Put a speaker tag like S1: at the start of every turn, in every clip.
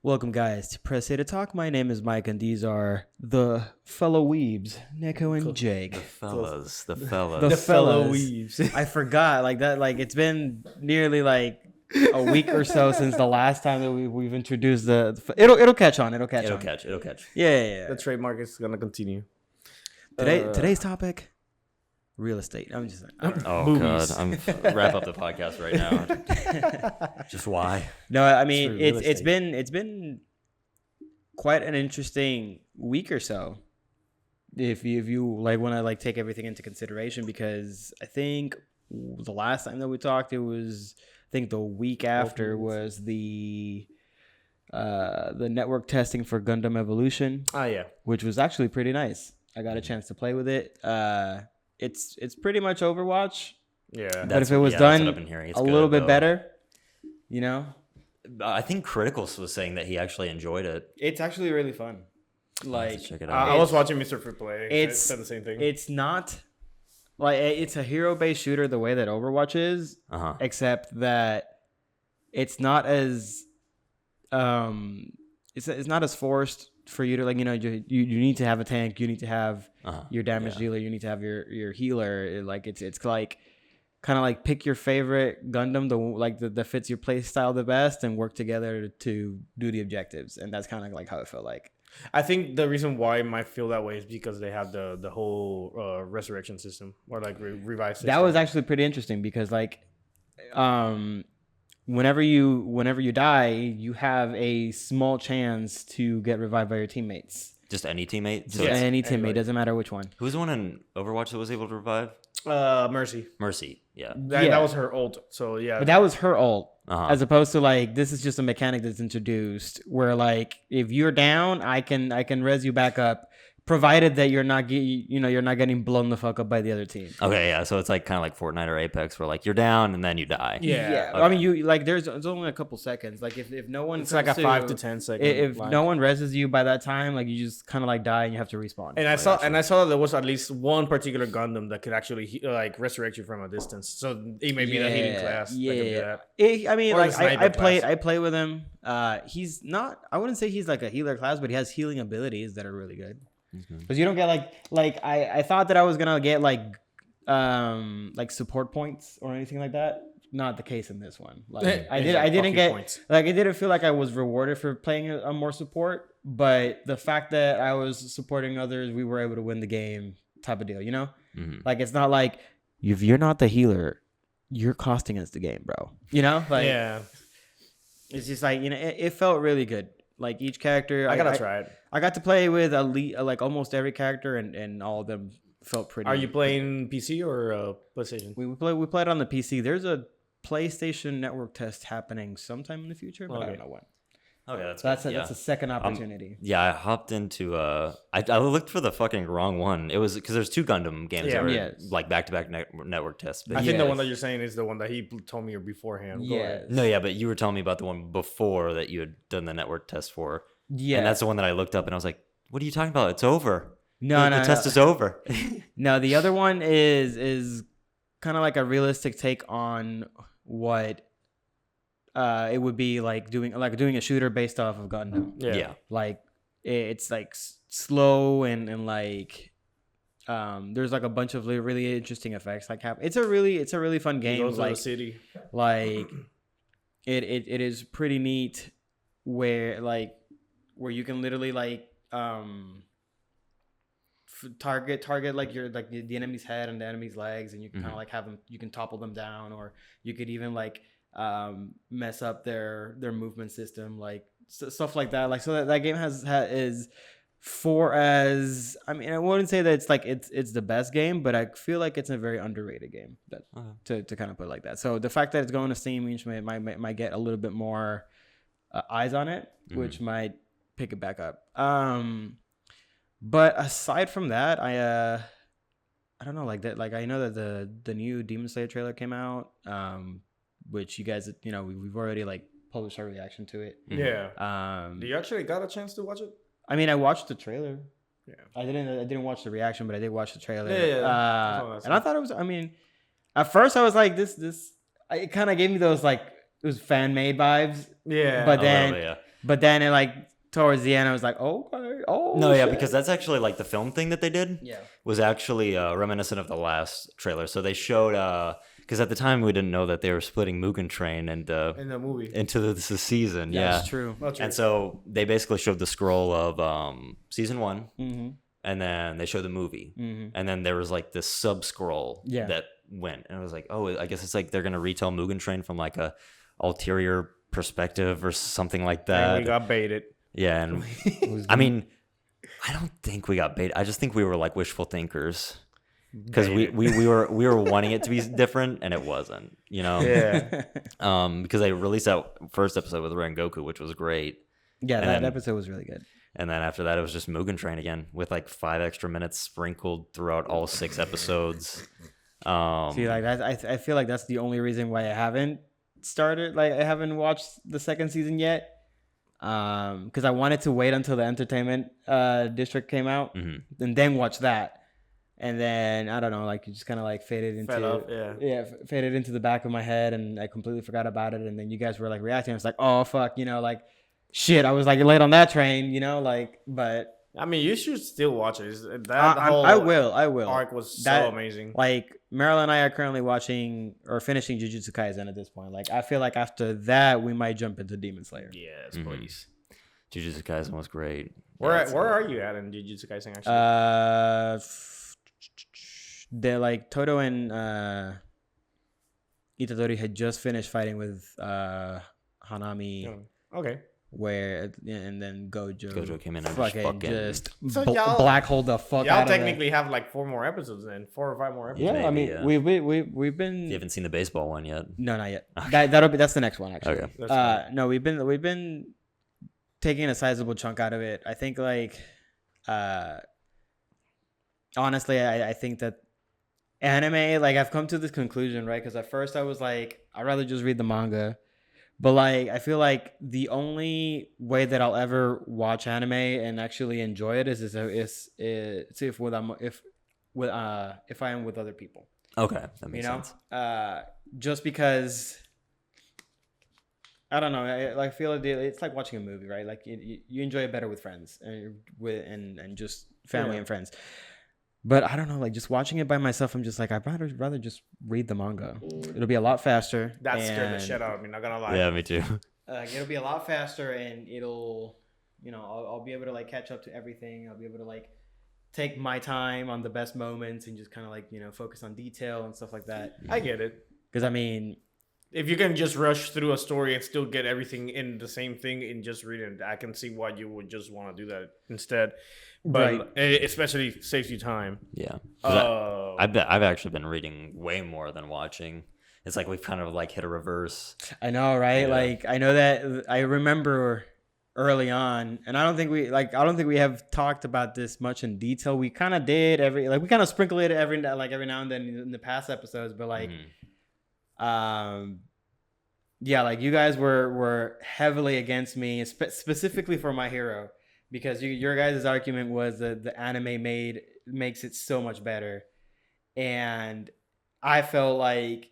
S1: Welcome, guys, to Press A to Talk. My name is Mike, and these are the fellow Weebs, Nekko and Jake.
S2: The fellas.
S1: The
S3: fellow
S1: fellas.
S3: Weebs.
S1: I forgot, it's been nearly a week or so since the last time that we've introduced It'll catch on. It'll catch. Yeah.
S3: The trademark is gonna continue.
S1: Today's topic. Real estate. I'm just
S2: movies. God, I'm wrap up the podcast right now. Just why?
S1: No, I mean it's been quite an interesting week or so. If you want to take everything into consideration, because I think the last time that we talked, it was the week after was the network testing for Gundam Evolution.
S3: Yeah,
S1: which was actually pretty nice. I got a chance to play with it. It's pretty much Overwatch.
S3: Yeah.
S1: But if it was done a little bit better,
S2: I think Criticals was saying that he actually enjoyed it.
S1: It's actually really fun.
S2: Check it out.
S3: I was watching Mr. Fruit play.
S1: It's
S3: said the same thing.
S1: It's not it's a hero-based shooter the way that Overwatch is, except that it's not as it's not as forced for you to you need to have a tank, you need to have your damage dealer, you need to have your healer. It's kind of pick your favorite Gundam that fits your play style the best and work together to do the objectives, and that's kind of how it felt like.
S3: I think the reason why it might feel that way is because they have the whole resurrection system or revive system.
S1: That was actually pretty interesting because whenever you die, you have a small chance to get revived by your teammates.
S2: Just any teammate?
S1: So any teammate, doesn't matter which one.
S2: Who's the one in Overwatch that was able to revive?
S3: Mercy,
S2: yeah.
S3: That was her ult, so yeah.
S1: But that was her ult, as opposed to this is just a mechanic that's introduced where if you're down, I can res you back up, provided that you're not getting blown the fuck up by the other team.
S2: Okay, yeah. So it's kind of like Fortnite or Apex, where you're down and then you die.
S1: Yeah. Okay. I mean, you it's only a couple seconds. If no one,
S3: it's a 5 to 10 second.
S1: If no one reses you by that time, you just kind of die and you have to respawn.
S3: And I saw that there was at least one particular Gundam that could actually resurrect you from a distance. So he may be in a healing class.
S1: Yeah. I play with him. He's not. I wouldn't say he's a healer class, but he has healing abilities that are really good. Because you don't get I thought that I was gonna get support points or anything like that. Not the case in this one. I didn't get points. It didn't feel like I was rewarded for playing a more support, but the fact that I was supporting others, we were able to win the game type of deal. It's not if you're not the healer, you're costing us the game, bro.
S3: Yeah.
S1: It's just it felt really good. Each character,
S3: I gotta try it.
S1: I got to play with almost every character, and all of them felt pretty.
S3: Are you playing PC or PlayStation?
S1: We played on the PC. There's a PlayStation network test happening sometime in the future, but I don't know when.
S2: Okay,
S1: that's a second opportunity.
S2: I hopped into I looked for the fucking wrong one. It was because there's 2 Gundam games that were back-to-back network tests.
S3: But I think the one that you're saying is the one that he told me beforehand.
S1: Yeah.
S2: No, yeah, but you were telling me about the one before that you had done the network test for.
S1: Yeah.
S2: And that's the one that I looked up and I was like, "What are you talking about? It's over.
S1: No,
S2: the test is over."
S1: No, the other one is kind of a realistic take on what it would be doing a shooter based off of Gundam.
S2: Yeah.
S1: It's slow and there's a bunch of really interesting effects it's a really fun game.
S3: Goes to the city.
S1: It is pretty neat where you can literally target your the enemy's head and the enemy's legs, and you can kind of have them, you can topple them down, or you could even mess up their movement system, stuff like that. So that game is for as I mean, I wouldn't say that it's the best game, but I feel like it's a very underrated game to kind of put it like that. So the fact that it's going to Steam means might get a little bit more eyes on it, which might pick it back up. But aside from that, I don't know, I know that the new Demon Slayer trailer came out, which you guys, we've already published our reaction to it.
S3: Yeah. You actually got a chance to watch it?
S1: I mean, I watched the trailer.
S3: Yeah.
S1: I didn't watch the reaction, but I did watch the trailer.
S3: Yeah.
S1: And I thought it was. I mean, at first I was like, this. It kind of gave me those it was fan made vibes.
S3: Yeah.
S1: But But then it like towards the end, I was like, okay,
S2: No, yeah,
S1: shit.
S2: because that's actually like the film thing that they did.
S1: Yeah.
S2: Was actually reminiscent of the last trailer. So they showed because at the time we didn't know that they were splitting Mugen Train and
S3: in the movie
S2: into the season.
S1: That's true.
S2: And so they basically showed the scroll of season 1,
S1: Mm-hmm.
S2: and then they showed the movie,
S1: Mm-hmm.
S2: and then there was like this sub scroll that went, and I was like, oh, I guess it's like they're gonna retell Mugen Train from like a ulterior perspective or something like that.
S3: And we got baited.
S2: Yeah, and I mean, I don't think we got baited. I just think we were like wishful thinkers because we were wanting it to be different, and it wasn't. You know?
S3: Yeah.
S2: Because they released that first episode with Rengoku, which was great.
S1: Yeah,
S2: And
S1: that
S2: then-
S1: episode was really good.
S2: And then after that, it was just Mugen Train again with like 5 extra minutes sprinkled throughout all 6 episodes.
S1: See, like I feel like that's the only reason why I haven't started. Like I haven't watched the second season yet. Because I wanted to wait until the entertainment district came out
S2: Mhm.
S1: and then watch that. And then I don't know, like you just kind of like faded into faded into the back of my head, and I completely forgot about it. And then you guys were like reacting. I was like, oh fuck, like shit. I was like late on that train, like. But
S3: I mean, you should still watch it.
S1: I will.
S3: Arc was so amazing.
S1: Like Meryl and I are currently watching or finishing Jujutsu Kaisen at this point. Like I feel like after that we might jump into Demon Slayer.
S3: Yes, please.
S2: Jujutsu Kaisen was great.
S3: Where are you at in Jujutsu Kaisen actually?
S1: They're like Todo and Itadori had just finished fighting with Hanami.
S3: Okay.
S1: And then Gojo
S2: came in and
S1: fucking just
S3: So y'all-
S1: black hole the fuck
S3: Y'all
S1: out of
S3: technically have like 4 more episodes then, 4 or 5 more episodes.
S1: Yeah, I
S2: Maybe,
S1: mean
S2: yeah.
S1: we've been
S2: You haven't seen the baseball one yet.
S1: no, not yet. That's the next one actually.
S2: Okay.
S3: That's fine.
S1: No, we've been taking a sizable chunk out of it. I think like honestly, I think that anime, like I've come to this conclusion, right? Because at first I was like, I'd rather just read the manga. But like I feel like the only way that I'll ever watch anime and actually enjoy it is if I am with other people.
S2: Okay, that makes sense.
S1: Just because I don't know, I feel like it's like watching a movie, right? Like you enjoy it better with friends and just family and friends. But I don't know, like just watching it by myself, I'm just like, I'd rather just read the manga. It'll be a lot faster.
S3: That scared the shit out of me, not gonna lie.
S2: Yeah, me too.
S1: It'll be a lot faster, and it'll, I'll be able to like catch up to everything. I'll be able to like take my time on the best moments and just kind of like, focus on detail and stuff like that.
S3: I get it.
S1: Because I mean,
S3: if you can just rush through a story and still get everything in the same thing in just reading, I can see why you would just want to do that instead. But it especially saves you time.
S2: Yeah. I've actually been reading way more than watching. It's like we've kind of like hit a reverse.
S1: I know, right?
S2: Yeah.
S1: Like I know that I remember early on, and I don't think we have talked about this much in detail. We kind of did we kind of sprinkle it every now and then in the past episodes, but like yeah, like you guys were heavily against me, specifically for My Hero, because your guys' argument was that the anime makes it so much better, and I felt like,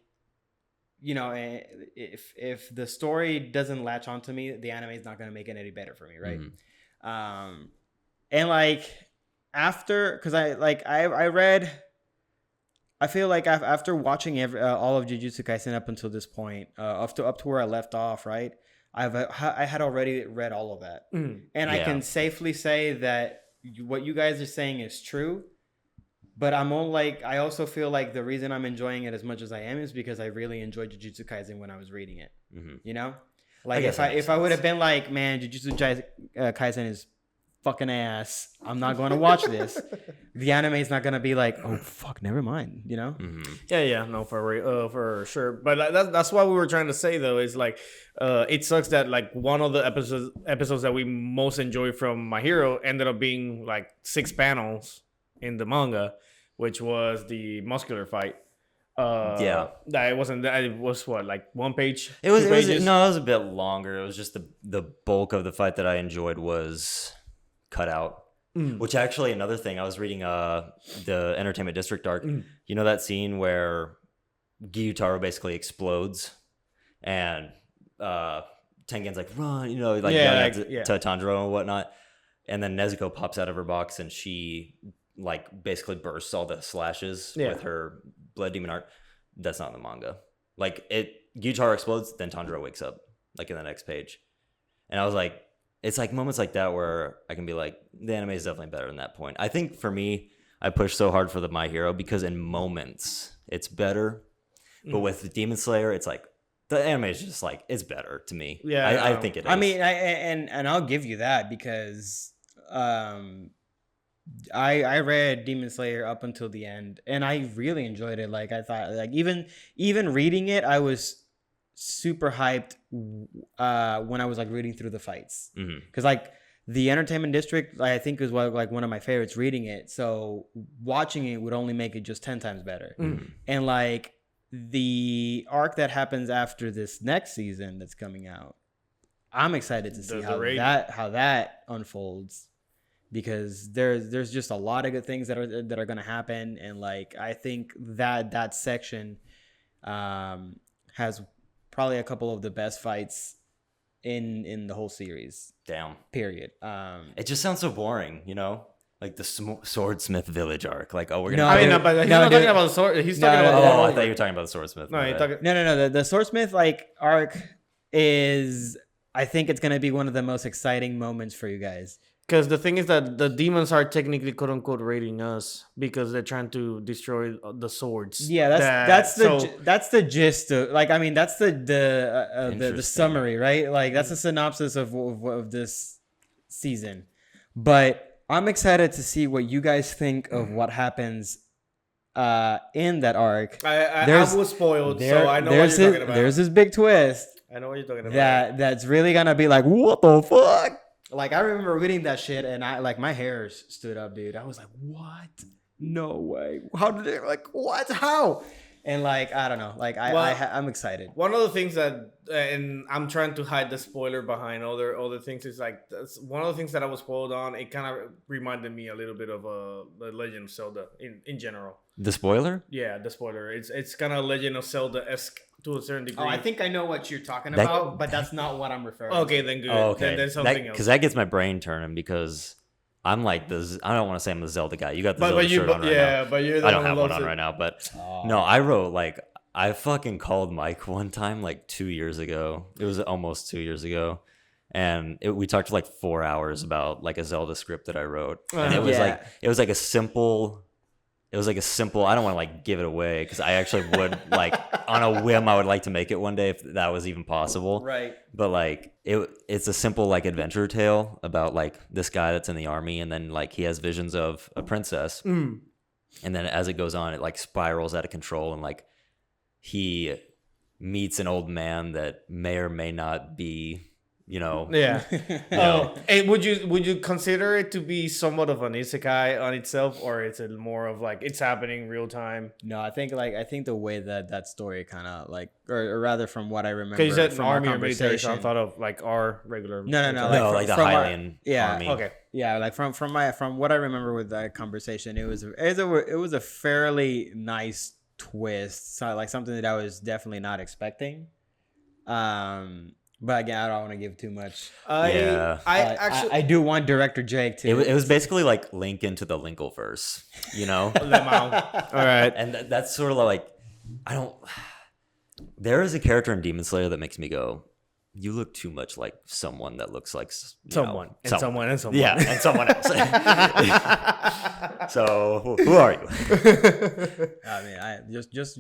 S1: if the story doesn't latch onto me, the anime is not going to make it any better for me, right? And like after, because I read, I feel like after watching all of Jujutsu Kaisen up until this point, up to where I left off, right? I had already read all of that, and I can safely say that what you guys are saying is true. But I also feel like the reason I'm enjoying it as much as I am is because I really enjoyed Jujutsu Kaisen when I was reading it. Like if I would have been like, man, Jujutsu Kaisen is fucking ass, I'm not going to watch this. The anime is not going to be like, oh fuck, never mind,
S3: Yeah, no, for sure. But that's what we were trying to say though, is like it sucks that like one of the episodes that we most enjoy from My Hero ended up being like 6 panels in the manga, which was the muscular fight. It was what, like 1 page?
S2: It was a bit longer. It was just the bulk of the fight that I enjoyed was cut out. Which actually, another thing, I was reading the Entertainment District arc. You know that scene where Gyutaro basically explodes and Tengen's like, run, you know, like
S3: Yeah,
S2: yelling to Tanjiro and whatnot. And then Nezuko pops out of her box and she like basically bursts all the slashes with her blood demon art. That's not in the manga. Like Gyutaro explodes, then Tanjiro wakes up like in the next page. And I was like, it's like moments like that where I can be like, the anime is definitely better than that point. I think for me, I push so hard for the My Hero because in moments it's better. But with Demon Slayer, it's like the anime is just like it's better to me.
S3: Yeah,
S2: I think it is.
S1: I mean, and I'll give you that because I read Demon Slayer up until the end, and I really enjoyed it. Like I thought, like even reading it, I was super hyped when I was like reading through the fights because like the Entertainment District, I think is like one of my favorites reading it. So watching it would only make it just 10 times better. And like the arc that happens after this next season that's coming out, I'm excited to see how that unfolds because there's just a lot of good things that are going to happen, and like I think that section has probably a couple of the best fights in the whole series.
S2: Damn.
S1: Period.
S2: It just sounds so boring, you know? Like the Swordsmith Village arc. Like, oh, we're
S3: No,
S2: gonna.
S3: I mean, but he's not talking about the sword. He's talking about.
S2: Oh, I thought you were talking about the Swordsmith.
S3: No, you're talking.
S1: No. The Swordsmith like arc is, I think it's gonna be one of the most exciting moments for you guys.
S3: Because the thing is that the demons are technically "quote unquote" raiding us because they're trying to destroy the swords.
S1: Yeah, that's the gist of, like, I mean, that's the summary, right? Like that's the synopsis of this season. But I'm excited to see what you guys think of what happens in that arc.
S3: I was spoiled, so I know what you're talking about.
S1: There's this big twist.
S3: I know what you're talking about.
S1: That's really gonna be like, what the fuck? Like, I remember reading that shit and I like my hairs stood up, dude. I was like, what? No way. How did it, like, what? How? And like, I don't know. Like, I'm excited.
S3: One of the things that, and I'm trying to hide the spoiler behind other things, is like, that's one of the things that I was spoiled on. It kind of reminded me a little bit of the Legend of Zelda in general.
S2: The spoiler?
S3: Yeah, the spoiler. It's kind of Legend of Zelda-esque to a certain degree.
S1: Oh, I think I know what you're talking about, but that's not what I'm referring to.
S3: Okay, then good.
S2: Oh, okay.
S3: Then something else.
S2: Because that gets my brain turning because I'm like I don't want to say I'm the Zelda guy. You got the Zelda shirt on right now.
S3: But you're the
S2: I don't have one on right now, but no, I wrote like I fucking called Mike one time like 2 years ago. It was almost 2 years ago. And we talked for like 4 hours about like a Zelda script that I wrote. And it was like a simple I don't want to like give it away because I actually would like on a whim I would like to make it one day if that was even possible.
S1: Right.
S2: But like it's a simple like adventure tale about like this guy that's in the army and then like he has visions of a princess. And then as it goes on it like spirals out of control and like he meets an old man that may or may not be, you know.
S3: Yeah. And would you consider it to be somewhat of an isekai on itself, or is it more of like it's happening real time?
S1: No, I think the way that story kind of like, or rather from what I remember,
S3: because you said
S1: from
S3: army or military, so I thought of like our regular.
S1: No,
S2: like the Hylian army.
S3: Okay.
S1: Yeah, like from what I remember with that conversation, it was a fairly nice twist, so like something that I was definitely not expecting. But again, I don't want to give too much. I do want Director Jake to.
S2: It was basically like Link into the Linkleverse, you know.
S3: All right,
S2: and that's sort of like there is a character in Demon Slayer that makes me go, you look too much like someone that looks like
S3: someone.
S2: Yeah, and someone else. So who are you?
S1: I mean, just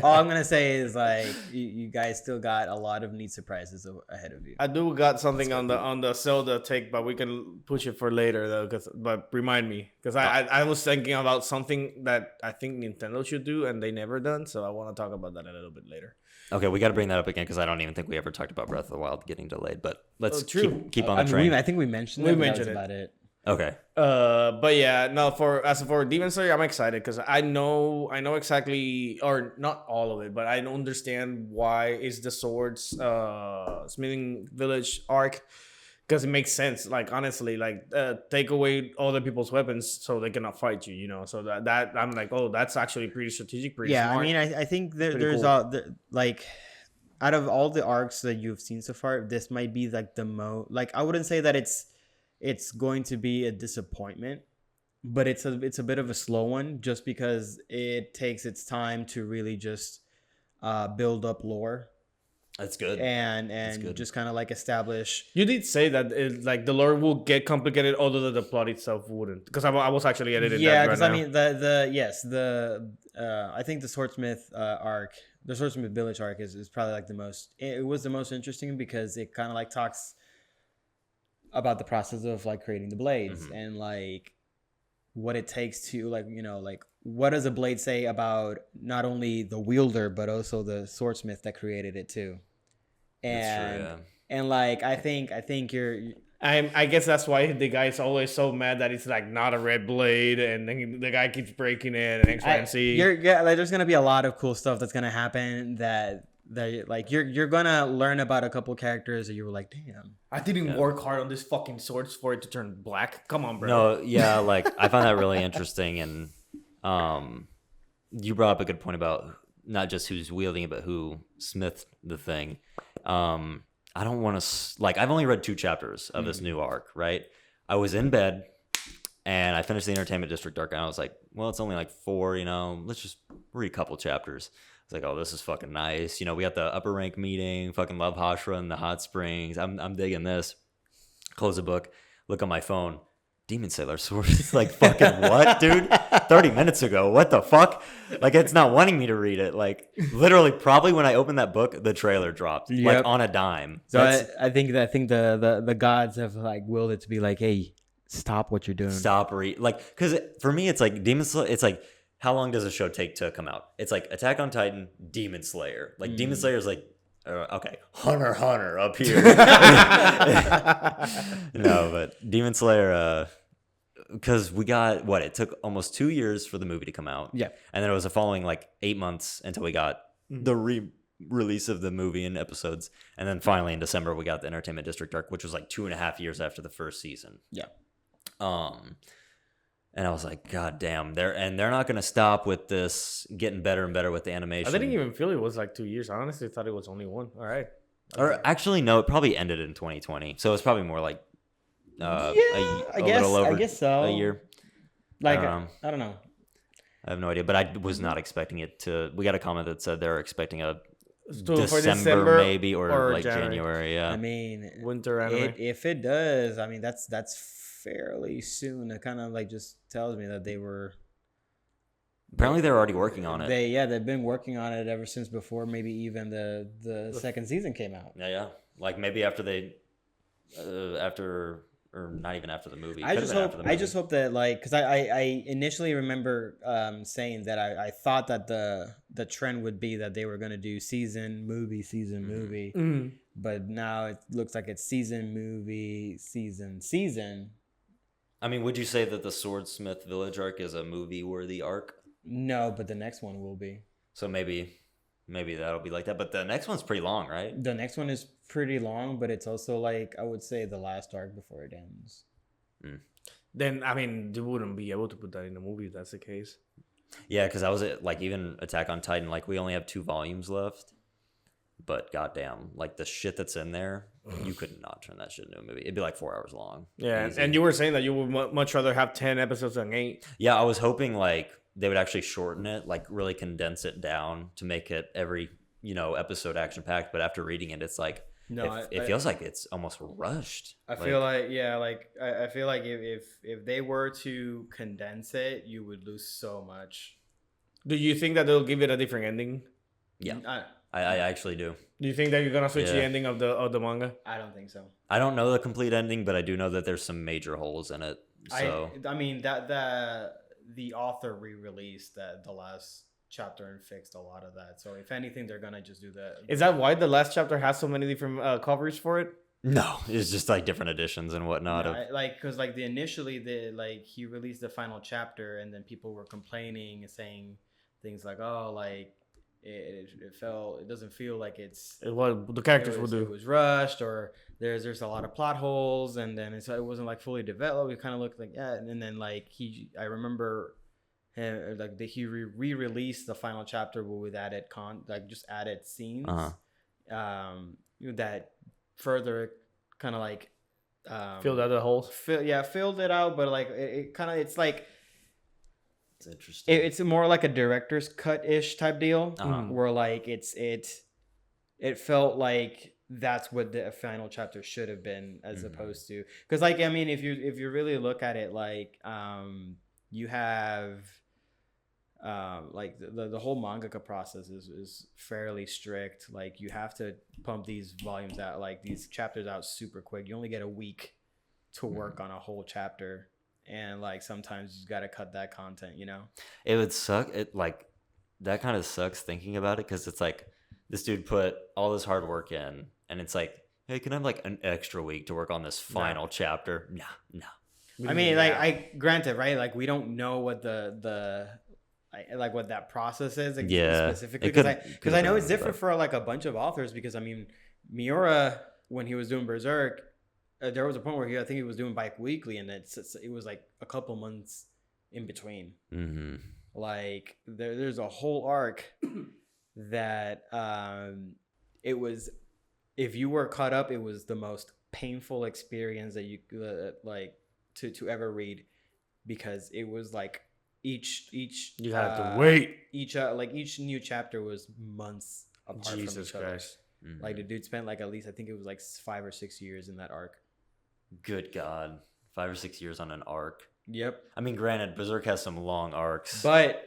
S1: all I'm gonna say is like you guys still got a lot of neat surprises ahead of you.
S3: I do got something on the Zelda take, but we can push it for later though. But remind me, because I was thinking about something that I think Nintendo should do and they never done. So I want to talk about that a little bit later.
S2: Okay, we got to bring that up again because I don't even think we ever talked about Breath of the Wild getting delayed. But let's keep on the train.
S1: I think we mentioned it. That was about it.
S2: Okay.
S3: But yeah, no. As for Demon Slayer, I'm excited because I know exactly, or not all of it, but I understand why is the swords smithing village arc. Because it makes sense, like honestly, like take away other people's weapons so they cannot fight you, you know. So that I'm like, oh, that's actually pretty strategic, pretty smart.
S1: I mean, I think there's
S3: cool.
S1: like out of all the arcs that you've seen so far, this might be like the most. Like I wouldn't say that it's going to be a disappointment, but it's a bit of a slow one, just because it takes its time to really just build up lore.
S2: That's good.
S1: And
S2: good.
S1: just kind of like establish.
S3: You did say that like the lore will get complicated, although the plot itself wouldn't. Because I was actually editing.
S1: Yeah,
S3: that
S1: because
S3: right
S1: I mean I think the Swordsmith arc, the Swordsmith Village arc is probably like the most. It was the most interesting because it kind of like talks about the process of like creating the blades and like what it takes to like like what does a blade say about not only the wielder but also the swordsmith that created it too. And
S2: that's true, yeah.
S1: And like I think
S3: I guess that's why the guy's always so mad that it's like not a red blade, and then the guy keeps breaking it and X, Y, and Z.
S1: Like, there's gonna be a lot of cool stuff that's gonna happen that like you're gonna learn about a couple characters that you were like, damn.
S3: I didn't work hard on this fucking swords for it to turn black. Come on, bro.
S2: No, yeah, like I found that really interesting, and you brought up a good point about not just who's wielding it, but who smithed the thing. I don't want to like. I've only read 2 chapters of this new arc. Right, I was in bed and I finished the Entertainment District arc, and I was like, well, it's only like 4. Let's just read a couple chapters. It's like, oh, this is fucking nice. We got the upper rank meeting, fucking love Hashra in the hot springs. I'm digging this. Close the book, look on my phone. Demon Sailor Sword. It's like, fucking what, dude? 30 minutes ago. What the fuck? Like, it's not wanting me to read it. Like, literally, probably when I opened that book, the trailer dropped.
S1: Yep.
S2: Like, on a dime.
S1: So I think the gods have like willed it to be like, hey, stop what you're doing.
S2: Stop like, because for me, it's like Demon Slayer. It's like, how long does a show take to come out? It's like Attack on Titan, Demon Slayer. Like, Demon Slayer is like, okay, Hunter up here. No, but Demon Slayer, because we got it took almost 2 years for the movie to come out.
S1: Yeah.
S2: And then it was the following like 8 months until we got the release of the movie in episodes. And then finally in December, we got the Entertainment District arc, which was like 2.5 years after the first season.
S1: Yeah.
S2: And I was like, God damn, they're not gonna stop with this getting better and better with the animation.
S3: I didn't even feel it was like 2 years. I honestly thought it was only 1. All right.
S2: Or actually, no, it probably ended in 2020. So it's probably more like
S1: I guess so.
S2: A year.
S1: Like I don't know.
S2: I have no idea, but I was not expecting it to. We got a comment that said they're expecting a
S3: For
S2: December maybe or like January. Yeah.
S1: I mean,
S3: winter anime.
S1: If it does, I mean that's fairly soon. It kind of like just tells me that they were.
S2: Apparently, they're already working on it.
S1: They've been working on it ever since before maybe even the second season came out.
S2: Yeah. Like maybe after they, or not even after the movie.
S1: I just hope that like, because I initially remember saying that I thought that the trend would be that they were going to do season movie, but now it looks like it's season movie, season.
S2: I mean, would you say that the Swordsmith Village arc is a movie worthy arc?
S1: No, but the next one will be.
S2: So maybe that'll be like that. But the next one's pretty long, right?
S1: The next one is pretty long, but it's also like, I would say the last arc before it ends.
S3: Then, I mean, they wouldn't be able to put that in a movie if that's the case.
S2: Yeah, because I was like, even Attack on Titan, like, we only have 2 volumes left. But goddamn, like, the shit that's in there, you could not turn that shit into a movie. It'd be like 4 hours long.
S3: Yeah,
S2: easy.
S3: And you were saying that you would much rather have 10 episodes than 8.
S2: Yeah, I was hoping, like, they would actually shorten it, like, really condense it down to make it every, episode action-packed. But after reading it, it's like,
S1: no,
S2: it feels like it's almost rushed.
S1: I feel like I feel like if they were to condense it, you would lose so much.
S3: Do you think that they'll give it a different ending?
S2: Yeah, I actually do.
S3: Do you think that you're gonna switch the ending of the manga?
S1: I don't think so.
S2: I don't know the complete ending, but I do know that there's some major holes in it. So
S1: I mean that the author re-released the last chapter and fixed a lot of that. So if anything, they're gonna just do that.
S3: Is that why the last chapter has so many different covers for it?
S2: No, it's just like different editions and whatnot.
S1: Yeah, because he released the final chapter and then people were complaining and saying things like, oh, like it doesn't feel like it's
S3: what the characters will do.
S1: It was rushed, or there's a lot of plot holes, and then it wasn't like fully developed. It kind of looked like and then like I remember him like he re-released the final chapter with added just added scenes. that further kind of like
S3: Filled out the holes.
S1: filled it out, but like it kind of it's like
S2: It's interesting.
S1: it's more like a director's cut ish type deal, where like it felt like that's what the final chapter should have been, as opposed to, because like I mean if you really look at it, like you have like the whole mangaka process is fairly strict. Like you have to pump these volumes out, like these chapters out super quick. You only get a week to work on a whole chapter, and like sometimes you got to cut that content, you know.
S2: It would suck. It like that kind of sucks thinking about it, because it's like this dude put all this hard work in, and it's like, hey, can I have like an extra week to work on this final chapter? No.
S1: I mean, like I granted, right? Like we don't know what like what that process is specifically, because I know it's different for like a bunch of authors, because I mean Miura, when he was doing Berserk, there was a point where I think he was doing bi-weekly, and it was like a couple months in between. Like there's a whole arc that it was, if you were caught up, it was the most painful experience that you like to ever read, because it was like each
S3: you had to wait.
S1: Each new chapter was months apart from each other. Like the dude spent like at least, I think it was like 5 or 6 years in that arc.
S2: Good God, 5 or 6 years on an arc.
S1: Yep.
S2: I mean, granted, Berserk has some long arcs,
S1: but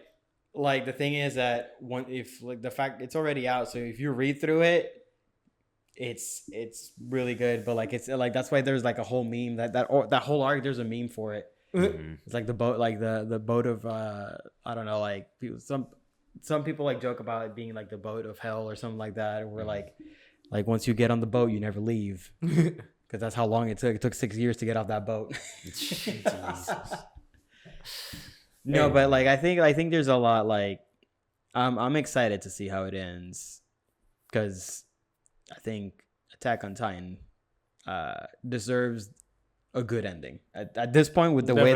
S1: like the thing is that if like the fact it's already out, so if you read through it, it's really good. But like it's like that's why there's like a whole meme that whole arc, there's a meme for it. It's like the boat, like the boat of I don't know, like people, some people like joke about it being like the boat of hell or something like that, where like once you get on the boat you never leave, because that's how long it took. It took 6 years to get off that boat.
S2: Jesus.
S1: No, but like I think there's a lot, like I'm excited to see how it ends, because I think Attack on Titan deserves a good ending at this point, with the way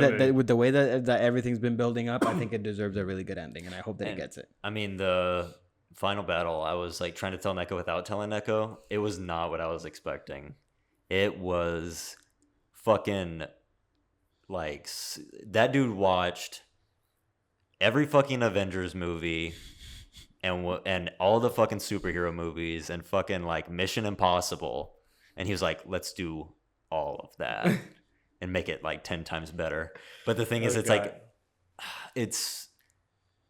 S1: that everything's been building up. I think it deserves a really good ending, and I hope that he gets it.
S2: I mean, the final battle, I was like trying to tell Nekko without telling Nekko. It was not what I was expecting. It was fucking like that dude watched every fucking Avengers movie and all the fucking superhero movies and fucking like Mission Impossible, and he was like, let's do all of that and make it like 10 times better. But the thing is, it's like, it's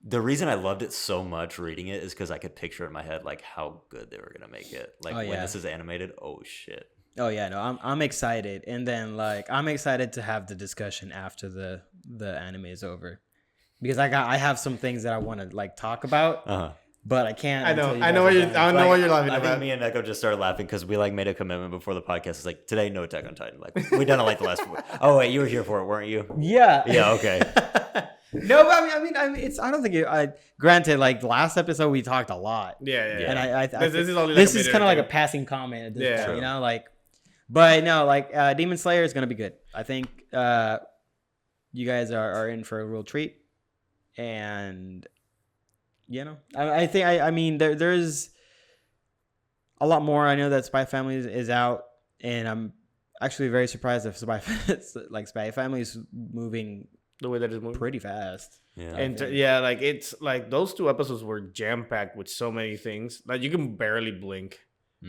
S2: the reason I loved it so much reading it is because I could picture in my head like how good they were gonna make it, like when this is animated. Oh shit.
S1: Oh yeah, no, I'm excited, and then like I'm excited to have the discussion after the anime is over, because I have some things that I want to like talk about. But I can't.
S3: I know what you're laughing
S2: I
S3: about.
S2: think me and Nekko just started laughing because we like made a commitment before the podcast. It's like, today, no Attack on Titan. Like we done it like the last 4. Oh wait, you were here for it, weren't you?
S1: Yeah.
S2: Yeah. Okay.
S1: No, but I mean, it's. I don't think it. Granted, like last episode we talked a lot.
S3: Yeah.
S1: And I
S3: this is only
S1: this is kind of like a passing comment at this point, you know, like. But no, like Demon Slayer is gonna be good. I think you guys are in for a real treat, and. You know, I mean, there's a lot more. I know that Spy Family is out, and I'm actually very surprised if Spy Family is moving
S3: the way that it's moving
S1: pretty fast.
S2: Yeah,
S3: and like it's like those 2 episodes were jam packed with so many things that you can barely blink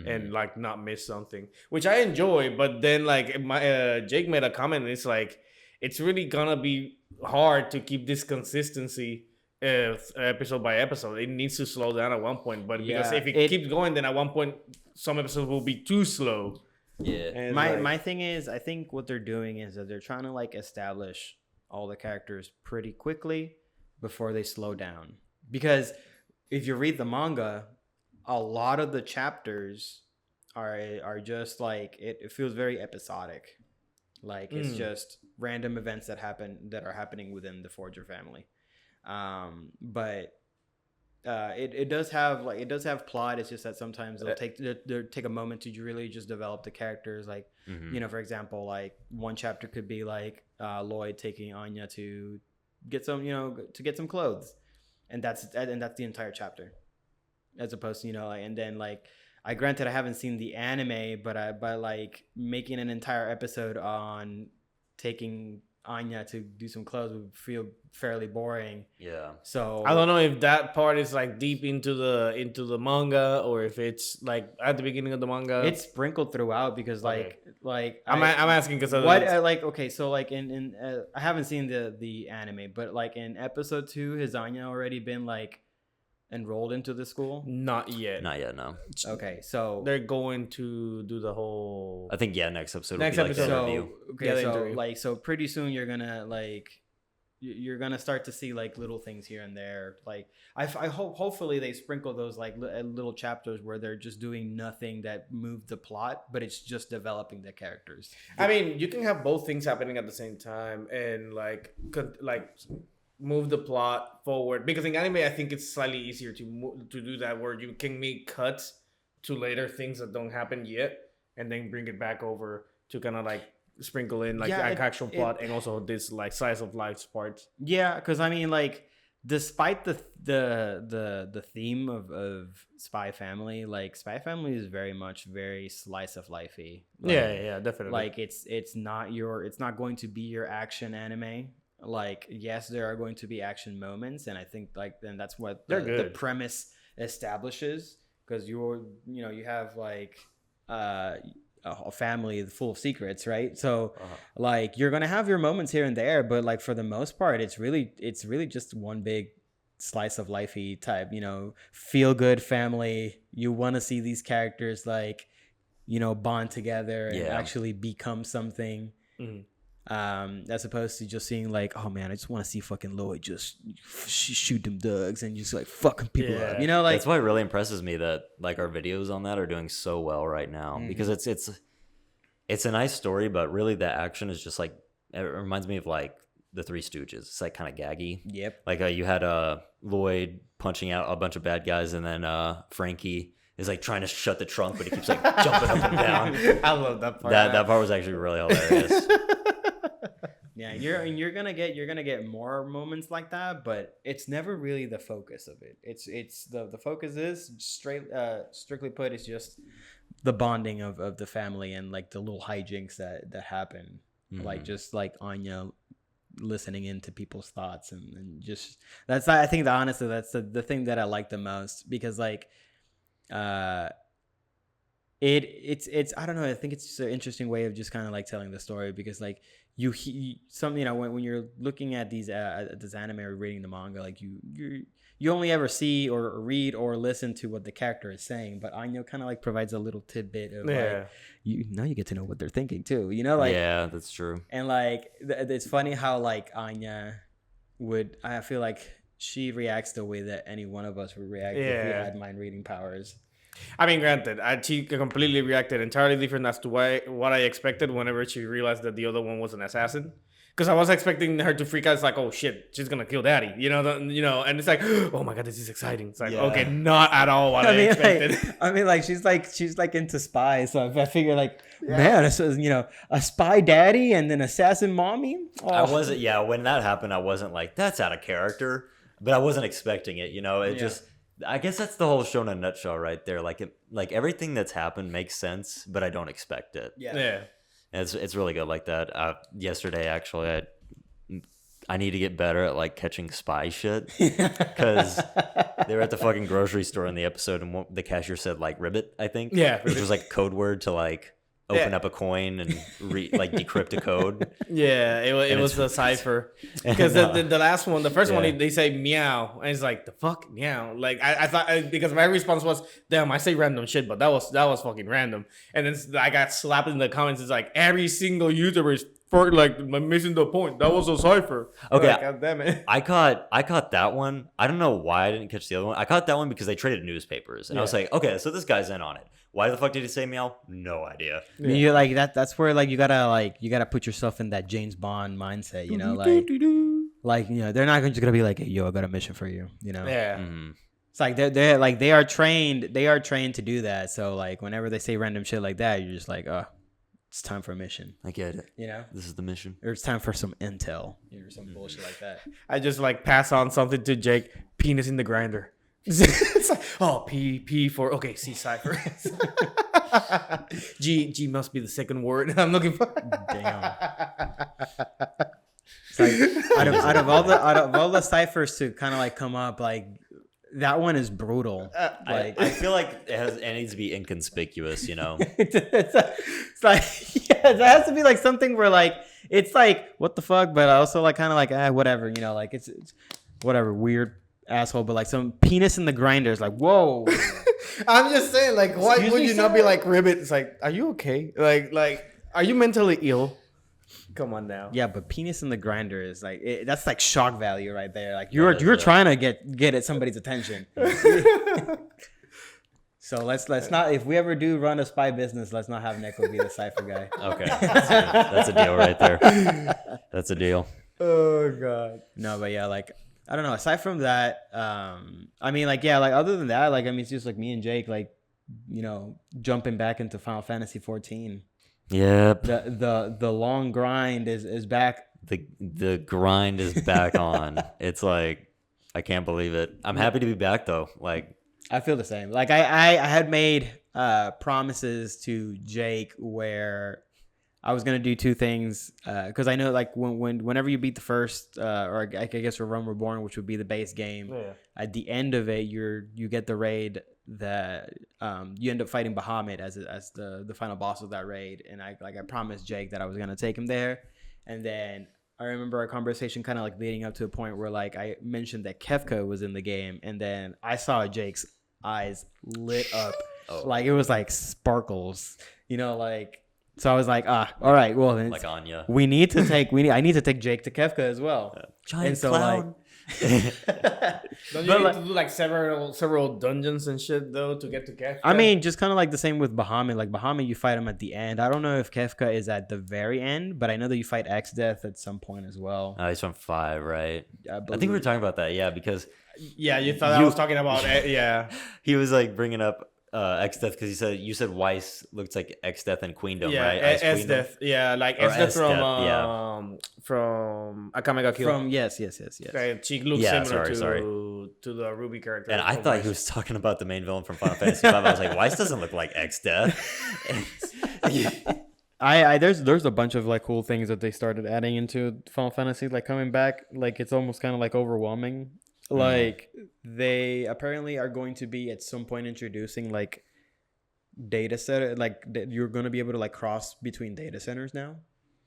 S3: and like not miss something, which I enjoy. But then like my Jake made a comment, and it's like it's really gonna be hard to keep this consistency. Episode by episode, it needs to slow down at one point. But because if it keeps going, then at one point some episodes will be too slow.
S2: Yeah.
S3: And
S1: my thing is, I think what they're doing is that they're trying to like establish all the characters pretty quickly before they slow down. Because if you read the manga, a lot of the chapters are just like it feels very episodic. Like it's just random events that are happening within the Forger family. But it does have plot. It's just that sometimes they'll take a moment to really just develop the characters. Like you know, for example, like one chapter could be like Lloyd taking Anya to get some clothes, and that's the entire chapter, as opposed to, you know, like, and then like granted I haven't seen the anime, but like making an entire episode on taking Anya to do some clothes would feel fairly boring.
S2: Yeah.
S1: So
S3: I don't know if that part is like deep into the manga or if it's like at the beginning of the manga.
S1: it's sprinkled throughout because
S3: I'm asking because
S1: what like okay, so like in I haven't seen the anime, but like in episode 2 has Anya already been like enrolled into the school?
S3: not yet.
S2: Not yet, no.
S1: Okay, so
S3: They're going to do the whole.
S2: I think next episode
S3: Next
S2: will be like
S3: episode.
S2: the
S1: so
S2: interview.
S1: okay,
S3: Yeah, the
S1: so
S3: interview.
S1: like so pretty soon you're gonna like you're gonna start to see like little things here and there. Like I hope hopefully they sprinkle those like little chapters where they're just doing nothing that move the plot, but it's just developing the characters.
S3: I mean, you can have both things happening at the same time and like move the plot forward, because in anime I think it's slightly easier to do that, where you can make cuts to later things that don't happen yet and then bring it back over to kind of like sprinkle in like
S1: Yeah,
S3: the actual plot and also this like size of life parts.
S1: Yeah, because I mean, like, despite the theme of Spy Family, like Spy Family is very slice of lifey. Like,
S3: Yeah, definitely.
S1: like it's not going to be your action anime. Like, yes, there are going to be action moments, and I think like then that's what
S3: They're
S1: the
S3: good.
S1: premise establishes, because you have like a family full of secrets, right? So like you're gonna have your moments here and there, but like for the most part it's really just one big slice of lifey type, feel good family. You want to see these characters like bond together and actually become something. As opposed to just seeing like, oh man, I just want to see fucking Lloyd just shoot them thugs and just like fucking people up, like
S2: That's why it really impresses me that like our videos on that are doing so well right now, because it's a nice story, but really the action is just like, it reminds me of like the Three Stooges. It's like kind of gaggy.
S1: Yep.
S2: Like you had Lloyd punching out a bunch of bad guys, and then Frankie is like trying to shut the trunk, but he keeps like jumping up and down.
S3: I love that part.
S2: That part was actually really hilarious.
S1: Yeah, you're gonna get more moments like that, but it's never really the focus of it. It's the focus is strictly put, it's just the bonding of the family and like the little hijinks that happen, like just like Anya listening into people's thoughts and just I think honestly that's the thing that I like the most, because like it's I don't know, I think it's just an interesting way of just kind of like telling the story, because like when you're looking at these this anime or reading the manga, like you only ever see or read or listen to what the character is saying, but Anya kind of like provides a little tidbit of like you get to know what they're thinking too, like
S2: yeah, that's true.
S1: And like it's funny how like Anya I feel like she reacts the way that any one of us would react if we had mind reading powers.
S3: I mean, granted, she completely reacted entirely different as to what I expected whenever she realized that the other one was an assassin. Because I was expecting her to freak out. It's like, oh shit, she's gonna kill Daddy, and it's like, oh my god, this is exciting. It's like, okay, not at all what I expected.
S1: She's like into spies, so I figure like, man, a spy daddy and then assassin mommy. Oh.
S2: I wasn't, when that happened, I wasn't like, that's out of character, but I wasn't expecting it. Just. I guess that's the whole show in a nutshell right there. Like everything that's happened makes sense, but I don't expect it.
S3: Yeah.
S2: And it's really good like that. Yesterday, actually, I need to get better at like catching spy shit, because they were at the fucking grocery store in the episode, and the cashier said like ribbit, I think.
S3: Yeah.
S2: Which was like code word to like open up a coin and decrypt a code.
S3: Yeah, it was a cipher. Because the last one, the first one, they say meow, and it's like, the fuck meow. Like I thought, because my response was, damn, I say random shit, but that was fucking random. And then I got slapped in the comments. It's like every single YouTuber is for like missing the point. That was a cipher.
S2: Okay,
S3: like, God damn it.
S2: I caught that one. I don't know why I didn't catch the other one. I caught that one because they traded newspapers, and I was like, okay, so this guy's in on it. Why the fuck did he say meow? No idea.
S1: Yeah. You're like that's where like you gotta put yourself in that James Bond mindset, they're not just gonna be like, hey, yo, I got a mission for you,
S3: Yeah.
S2: Mm-hmm.
S1: It's like they are trained to do that. So like whenever they say random shit like that, you're just like, oh, it's time for a mission.
S2: I get it. This is the mission.
S1: Or it's time for some intel or some bullshit like that.
S3: I just like pass on something to Jake. Penis in the grinder. It's like, oh, P for okay, C cipher. G must be the second word I'm looking for.
S1: Damn. It's like out of all the ciphers to kind of like come up, like that one is brutal. Like
S2: I feel like it needs to be inconspicuous, you know.
S1: it's like yeah, it has to be like something where like it's like what the fuck, but also like kind of like whatever, you know, like it's whatever weird asshole, but like some penis in the grinder is like whoa.
S3: I'm just saying, like, why
S1: Excuse
S3: would
S1: me,
S3: you not be
S1: sir?
S3: like Ribbit? It's like, are you okay? Like, are you mentally ill? Come on now.
S1: Yeah, but penis in the grinder is like that's like shock value right there. Like you're
S2: That is,
S1: trying to get at somebody's attention. So let's not, if we ever do run a spy business, let's not have Nekko be the cipher guy.
S2: Okay, that's a deal right there. That's a deal.
S3: Oh god.
S1: No, but yeah, like I don't know. Aside from that, I mean, like yeah, like other than that, like I mean, it's just like me and Jake, like you know, jumping back into Final Fantasy 14.
S2: Yep.
S1: The long grind is back.
S2: The grind is back on. It's like I can't believe it. I'm happy to be back though. Like
S1: I feel the same. Like I had made promises to Jake where I was gonna do two things because I know like whenever you beat the first or I guess Realm Reborn, which would be the base game, at the end of it you get the raid that you end up fighting Bahamut as the final boss of that raid, and I promised Jake that I was gonna take him there, and then I remember our conversation kind of like leading up to a point where like I mentioned that Kefka was in the game, and then I saw Jake's eyes lit up. Like it was like sparkles, you know, like so I was like, all right, well then
S2: like Anya.
S1: I need to take Jake to Kefka as well.
S2: Giant
S1: and so
S2: clown.
S3: Don't you need to do like several dungeons and shit though to get to Kefka?
S1: I mean, just kind of like the same with Bahamut. Like Bahamut, you fight him at the end. I don't know if Kefka is at the very end, but I know that you fight X-Death at some point as well.
S2: He's from 5, right?
S1: I
S2: I think we were talking about that, yeah, because
S3: yeah, you thought I was talking about it, yeah.
S2: he was like bringing up X-Death because you said Weiss looks like X-Death and Queendom, right? Ice Queendom?
S3: S-Death, yeah, like
S2: Or
S3: S-Death
S2: S-Death,
S3: from Akame ga Kill.
S1: From yes.
S3: Okay, she looks
S2: Yeah,
S3: similar to the Ruby character.
S2: And I
S3: from
S2: thought
S3: Weiss.
S2: he was talking about the main villain from Final Fantasy 5. I was like, Weiss doesn't look like X-Death.
S1: There's a bunch of like cool things that they started adding into Final Fantasy, like coming back. Like it's almost kind of like overwhelming. Like they apparently are going to be at some point introducing like data set, like you're going to be able to like cross between data centers now.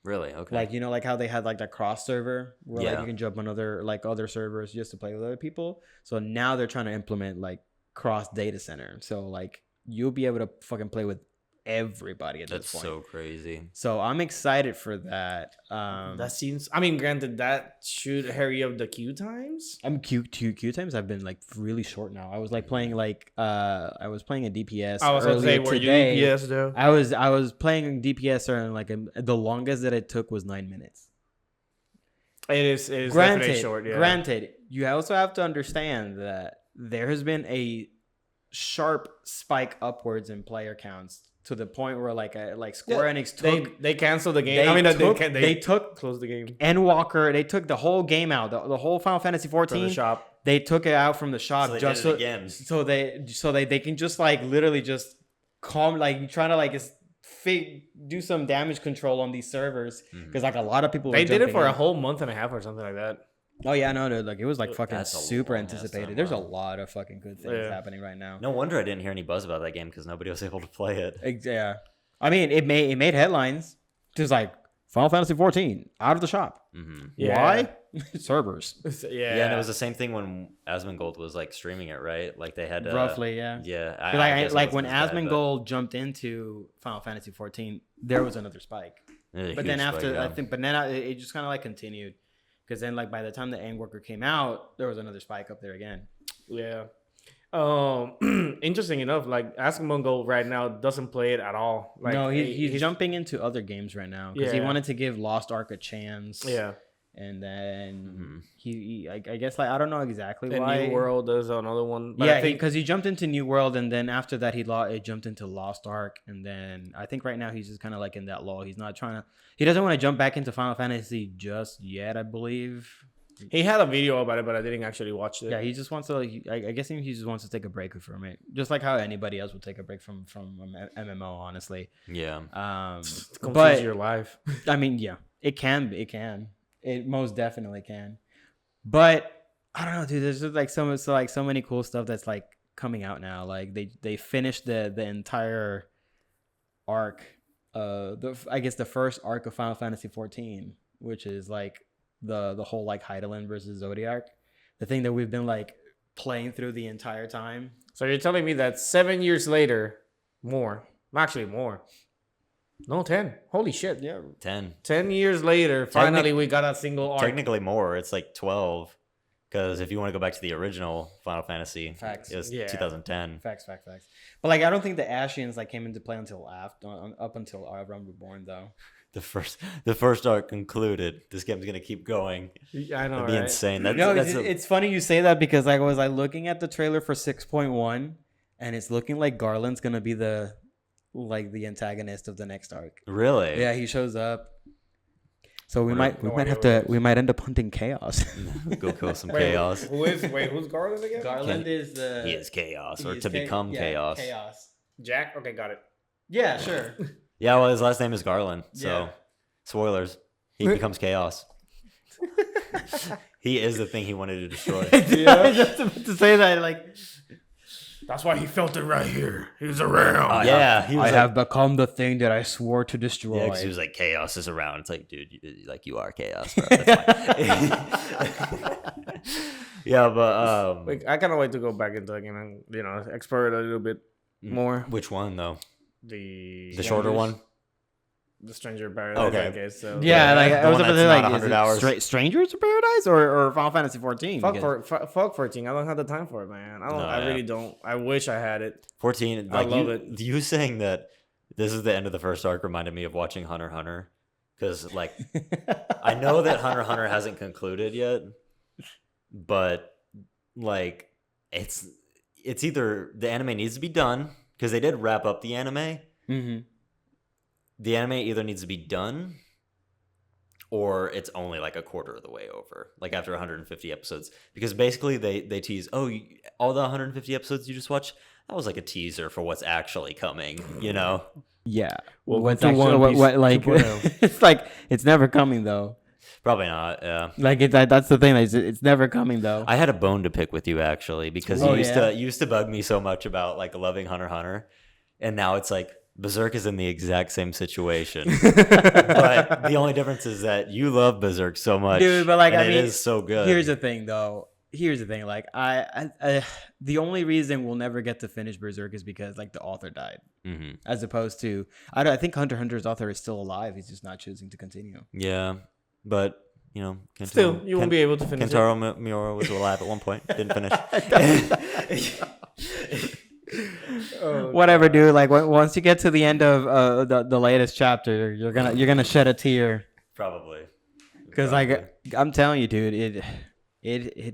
S2: Really? Okay.
S1: Like you know, like how they had like that cross server where like
S2: Yeah.
S1: you can jump on other servers just to play with other people. So now they're trying to implement like cross data center. So like you'll be able to fucking play with everybody at
S2: That's
S1: this point.
S2: so crazy.
S1: So I'm excited for that.
S3: That seems. I mean, granted, that should hurry up the queue times.
S1: Queue times have been like really short now. I was like playing like I was playing a DPS.
S3: I was gonna say,
S1: earlier
S3: were
S1: today.
S3: you DPS though?
S1: I was playing DPS and like the longest that it took was 9 minutes.
S3: It is definitely
S1: Granted,
S3: short. Yeah.
S1: granted, you also have to understand that there has been a sharp spike upwards in player counts to the point where like Square Enix took
S3: They canceled the game.
S1: they took
S3: closed the game
S1: Endwalker. They took the whole game out, the whole Final Fantasy 14
S3: from the shop.
S1: They took it out from the shop
S2: So they
S1: just
S2: did it again.
S1: so they can just like literally just calm, like trying to like do some damage control on these servers because like a lot of people
S3: They
S1: were
S3: did it
S1: jumping
S3: for a
S1: in.
S3: whole month and a half or something like that.
S1: Oh yeah, no, dude, like it was like fucking
S2: That's a
S1: super
S2: long ass
S1: anticipated.
S2: time,
S1: There's a
S2: wow.
S1: lot of fucking good things happening right now.
S2: No wonder I didn't hear any buzz about that game because nobody was able to play it.
S1: Yeah, I mean it made headlines. Just like Final Fantasy 14 out of the shop.
S2: Mm-hmm.
S3: Yeah.
S1: Why? Servers.
S2: Yeah, and it was the same thing when Asmongold was like streaming it, right? Like they had
S1: Roughly, yeah.
S2: Yeah,
S1: Like when Asmongold jumped into Final Fantasy 14, there was another spike. But then after, I think, it just kind of like continued. Because then, like by the time the Endwalker came out, there was another spike up there again.
S3: Yeah. Interesting enough, like Asmongold right now doesn't play it at all. Like,
S1: No, he's jumping into other games right now because he
S3: Yeah.
S1: wanted to give Lost Ark a chance.
S3: Yeah.
S1: And then I guess like I don't know exactly
S3: And
S1: why.
S3: New World is another one. But
S1: Yeah,
S3: I think
S1: because he jumped into New World, and then after that he jumped into Lost Ark, and then I think right now he's just kind of like in that lull. He's not trying to. He doesn't want to jump back into Final Fantasy just yet, I believe.
S3: He had a video about it, but I didn't actually watch it.
S1: Yeah, he just wants to. I guess he just wants to take a break from it, just like how anybody else would take a break from MMO. Honestly.
S2: Yeah.
S3: But your life.
S1: I mean, yeah, it can. It most definitely can. But I don't know, dude. There's just like so many cool stuff that's like coming out now. Like they finished the entire arc. I guess the first arc of Final Fantasy 14, which is like the whole like Heidelin versus Zodiac, the thing that we've been like playing through the entire time.
S3: So you're telling me that 7 years later, more, 10. Holy shit.
S1: Yeah,
S3: 10 years later, finally we got a single arc.
S2: Technically more. It's like 12. Because if you want to go back to the original Final Fantasy, it was 2010.
S1: Facts. But like, I don't think the Ashians like came into play until up until Realm Reborn though.
S2: The first arc concluded. This game's gonna keep going.
S3: I know,
S2: It'd be insane.
S1: It's funny you say that because I was like looking at the trailer for 6.1, and it's looking like Garland's gonna be the antagonist of the next arc.
S2: Really?
S1: Yeah, he shows up. So we might end up hunting chaos.
S2: Go kill some chaos.
S3: Who's Garland again?
S1: Garland
S2: He is chaos, or to become chaos.
S1: Chaos.
S3: Jack? Okay, got it.
S1: Yeah, sure.
S2: Yeah, well, his last name is Garland. So,
S1: Yeah.
S2: Spoilers. He becomes chaos. He is the thing he wanted to destroy.
S1: Yeah, I was just about to say that. Like,
S3: that's why he felt it right here. He was around.
S2: Yeah, he was
S1: have become the thing that I swore to destroy.
S2: Yeah, because he was like, chaos is around. It's like, dude, you are chaos, bro. That's fine. Yeah, but
S3: I kind of like to go back into it and explore it a little bit more.
S2: Which one though?
S3: The
S2: shorter one.
S3: The Stranger of Paradise.
S2: Okay.
S3: Okay, so
S1: Yeah, like I was about to say, like,
S2: 100 hours.
S1: Strangers of Paradise or Final Fantasy 14?
S3: Fuck 14. I don't have the time for it, man. I really don't. I wish I had it.
S2: 14.
S3: I
S2: Like,
S3: love it.
S2: You saying that this is the end of the first arc reminded me of watching Hunter x Hunter, because like I know that Hunter x Hunter hasn't concluded yet, but like it's either the anime needs to be done, because they did wrap up the anime.
S1: Mm-hmm.
S2: The anime either needs to be done, or it's only like a quarter of the way over, like after 150 episodes. Because basically they tease, all the 150 episodes you just watched, that was like a teaser for what's actually coming, you know?
S1: Yeah.
S3: Well,
S1: what's
S3: to
S1: actually,
S3: One Piece
S1: what like
S3: 2.0.
S1: it's like it's never coming though.
S2: Probably not, yeah.
S1: Like that's the thing. It's never coming though.
S2: I had a bone to pick with you, actually, because you used to bug me so much about like loving Hunter x Hunter, and now it's like Berserk is in the exact same situation. But the only difference is that you love Berserk so much,
S1: dude. But like,
S2: and
S1: I mean,
S2: it is so good.
S1: Here's the thing, though. Like, I the only reason we'll never get to finish Berserk is because like the author died, as opposed to I think Hunter x Hunter's author is still alive. He's just not choosing to continue.
S2: Yeah, but you know,
S3: still you won't be able to finish.
S2: Kentaro Miura was alive at one point, didn't finish.
S1: Whatever, dude. Like once you get to the end of the latest chapter, you're gonna shed a tear.
S2: Probably.
S1: Because like I'm telling you, dude, it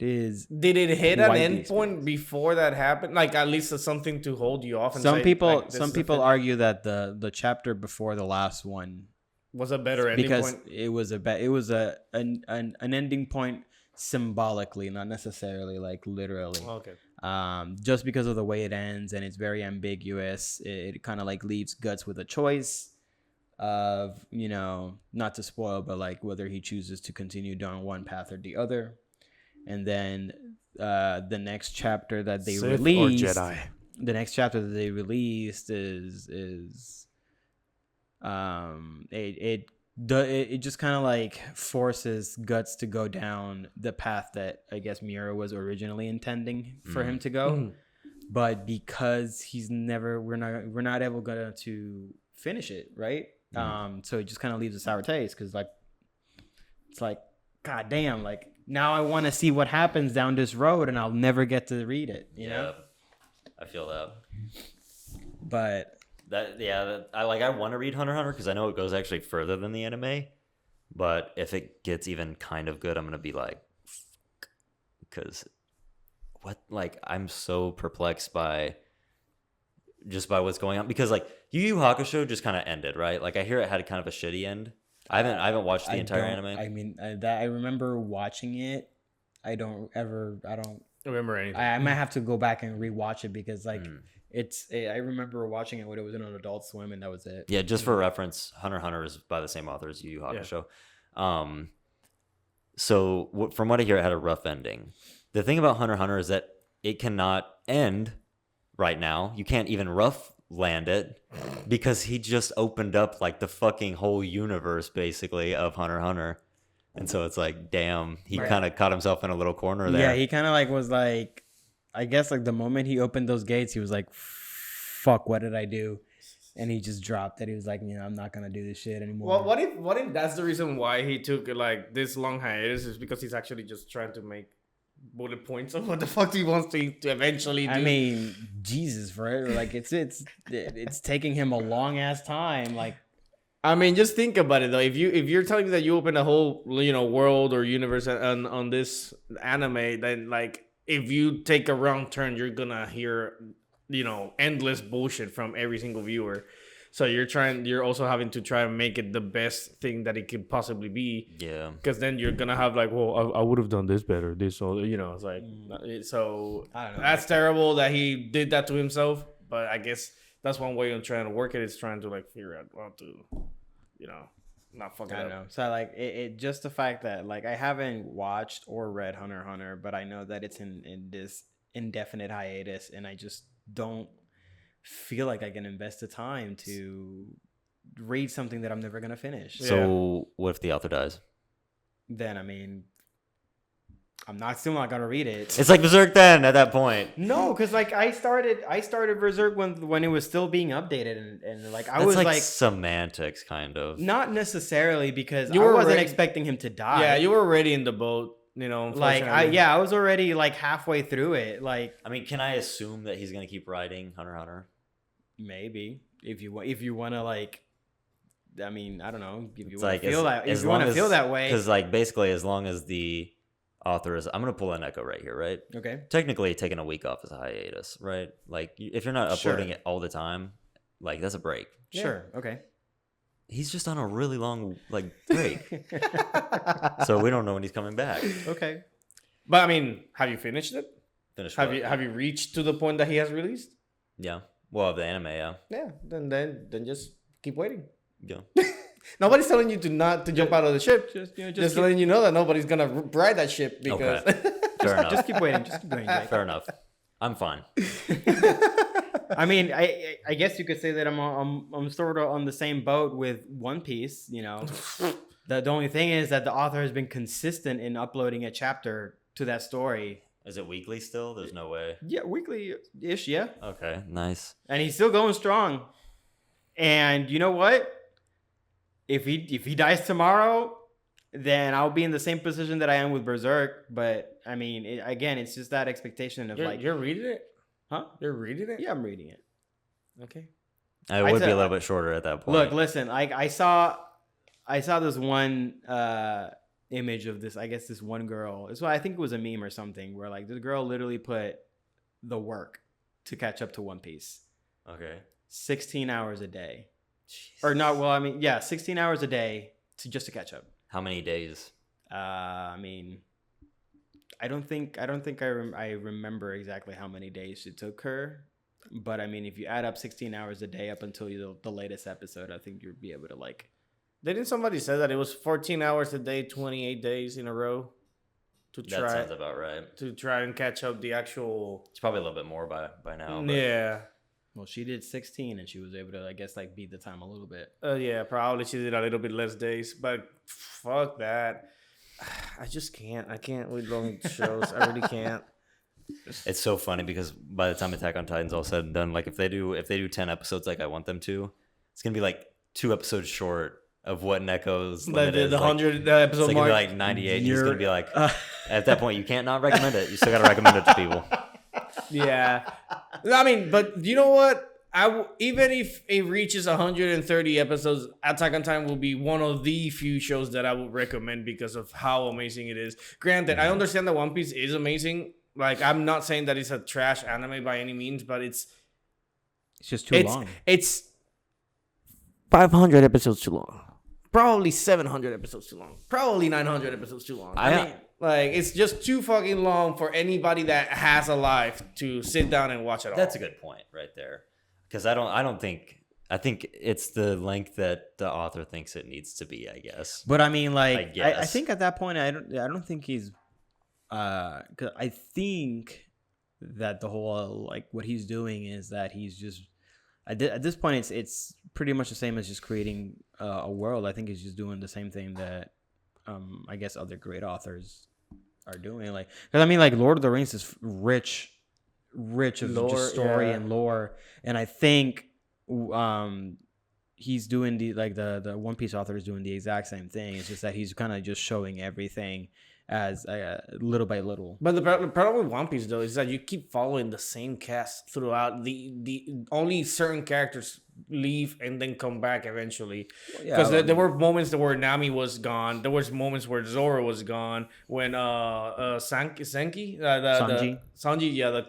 S1: is.
S3: Did it hit an end point before that happened? Like at least something to hold you off. And
S1: some
S3: say,
S1: people
S3: like,
S1: argue that the chapter before the last one
S3: was a better ending
S1: because
S3: point.
S1: it was an ending point symbolically, not necessarily like literally.
S3: Okay.
S1: Just because of the way it ends, and it's very ambiguous. It kind of like leaves Guts with a choice of, not to spoil, but like whether he chooses to continue down one path or the other. And then the next chapter that they
S3: Sith
S1: released,
S3: or Jedi.
S1: The next chapter that they released is it just kind of like forces Guts to go down the path that I guess Miura was originally intending for him to go, but because we're not able to finish it, right? So it just kind of leaves a sour taste, because like it's like, god damn, like now I want to see what happens down this road, and I'll never get to read it, you know?
S2: I feel that.
S1: But
S2: I want to read Hunter x Hunter because I know it goes actually further than the anime, but if it gets even kind of good, I'm gonna be like, because I'm so perplexed by what's going on, because like Yu Yu Hakusho just kind of ended, right? Like I hear it had kind of a shitty end. I haven't watched the entire anime.
S1: I mean, I remember watching it I don't
S3: remember anything.
S1: I might have to go back and rewatch it because like I remember watching it when it was in an Adult Swim and that was it.
S2: Yeah, just for reference, Hunter x Hunter is by the same author as Yu Yu Hakusho. So from what I hear, it had a rough ending. The thing about Hunter x Hunter is that it cannot end right now. You can't even rough land it because he just opened up like the fucking whole universe basically of Hunter x Hunter. And so it's like, damn, he kind of caught himself in a little corner there.
S1: Yeah, he kind of like was like, I guess like the moment he opened those gates, he was like, fuck, what did I do? And he just dropped it. He was like, I'm not going to do this shit anymore.
S3: Well, what if that's the reason why he took like this long hiatus is because he's actually just trying to make bullet points of what the fuck he wants to eventually do.
S1: I mean, Jesus, right? Like it's taking him a long ass time. Like,
S3: I mean, just think about it though. If you're telling me that you open a whole world or universe on this anime, then like if you take a wrong turn, you're gonna hear endless bullshit from every single viewer. So you're also having to try and make it the best thing that it could possibly be.
S2: Yeah.
S3: Because then you're gonna have like, well, I would have done this better. This or it's like, so
S1: I don't know.
S3: That's terrible that he did that to himself. But I guess that's one way of trying to work it is trying to like figure out how to, not fuck it
S1: I don't
S3: up.
S1: know. So like it just the fact that like I haven't watched or read Hunter x Hunter, but I know that it's in this indefinite hiatus, and I just don't feel like I can invest the time to read something that I'm never gonna finish.
S2: So what if the author dies?
S1: Then I mean, I'm still not gonna read it.
S2: It's like Berserk then at that point.
S1: No, because like I started Berserk when it was still being updated, and like I
S2: That's
S1: was
S2: like semantics kind of.
S1: not necessarily because
S3: You
S1: I
S3: were
S1: wasn't
S3: already-
S1: expecting him to die.
S3: Yeah, you were already in the boat,
S1: like
S3: unfortunately.
S1: I was already like halfway through it. Like
S2: I mean, can I assume that he's gonna keep writing Hunter x Hunter?
S1: maybe if you want to like, I mean, I don't know if you
S2: It's
S1: want
S2: like
S1: to feel that
S2: as
S1: if you want
S2: long
S1: to
S2: as-
S1: feel that way.
S2: Because like basically, as long as the author is, I'm gonna pull a Nekko right here, right?
S1: Okay.
S2: Technically, taking a week off is a hiatus, right? Like if you're not uploading it all the time, like that's a break.
S1: Sure. Okay.
S2: He's just on a really long like break, so we don't know when he's coming back.
S1: Okay.
S3: But I mean, have you finished it?
S2: Finish.
S3: Have
S2: what?
S3: you reached to the point that he has released?
S2: Yeah. Well, the anime, yeah.
S3: Yeah. Then just keep waiting.
S2: Yeah.
S3: Nobody's telling you to jump out of the ship.
S1: Just
S3: Just letting you know that nobody's gonna ride that ship because.
S2: Fair enough.
S1: just keep waiting. Just keep waiting. Jake.
S2: Fair enough. I'm fine.
S1: I mean, I guess you could say that I'm sort of on the same boat with One Piece. The only thing is that the author has been consistent in uploading a chapter to that story.
S2: Is it weekly still? There's no way.
S1: Yeah, weekly-ish, yeah.
S2: Okay, nice.
S1: And he's still going strong. And you know what? If he dies tomorrow, then I'll be in the same position that I am with Berserk. But I mean, it's just that expectation of
S3: You're reading it?
S1: huh?
S3: You're reading it?
S1: Yeah, I'm reading it.
S3: Okay.
S2: It would be
S1: said-
S2: a little bit shorter at that point.
S1: Look, listen. I saw this one image of this. I guess this one girl. It's why I think it was a meme or something where like this girl literally put the work to catch up to One Piece.
S2: Okay.
S1: 16 hours a day.
S2: Jeez.
S1: Or not, well, I mean, yeah, 16 hours a day just to catch up.
S2: How many days?
S1: I mean, I don't think I remember exactly how many days it took her, but I mean, if you add up 16 hours a day up until the latest episode, I think you'd be able to like.
S3: Didn't somebody say that it was 14 hours a day, 28 days in a row
S2: That sounds about right.
S3: to try and catch up the actual?
S2: It's probably a little bit more by now. But
S3: Yeah.
S1: Well, she did 16 and she was able to, I guess, like beat the time a little bit.
S3: Yeah, probably she did a little bit less days, but fuck that. I just can't. I can't with long shows. I really can't.
S2: It's so funny because by the time Attack on Titan's all said and done, like if they do 10 episodes like I want them to, it's gonna be like 2 episodes short of what Nekko's limit is.
S3: The
S2: Like,
S3: 100
S2: it's
S3: episode
S2: gonna
S3: mark.
S2: be like 98. He's gonna be like,
S1: Uh,
S2: at that point, you can't not recommend it. You still gotta recommend it to people.
S3: Yeah. I mean, but you know what? Even if it reaches 130 episodes, Attack on Titan will be one of the few shows that I would recommend because of how amazing it is. Granted, I understand that One Piece is amazing. Like, I'm not saying that it's a trash anime by any means, but it's
S1: just too long.
S3: It's 500 episodes too long. probably 700 episodes too long. Probably 900 episodes too long. I mean, like, it's just too fucking long for anybody that has a life to sit down and watch it all.
S2: That's a good point right there. Because I think it's the length that the author thinks it needs to be, I guess.
S1: But I mean, like, I think at that point, I don't think he's, 'cause I think that the whole, like, what he's doing is that he's just, at this point, it's pretty much the same as just creating a world. I think he's just doing the same thing that, I guess other great authors are doing. Like, because I mean, like, Lord of the Rings is rich of lore, just story and lore, and I think he's doing the One Piece author is doing the exact same thing. It's just that he's kind of just showing everything as little by little.
S3: But the problem with One Piece though is that you keep following the same cast throughout. The only certain characters leave and then come back eventually. Because there were moments where Nami was gone. There was moments where Zoro was gone. When Sanji,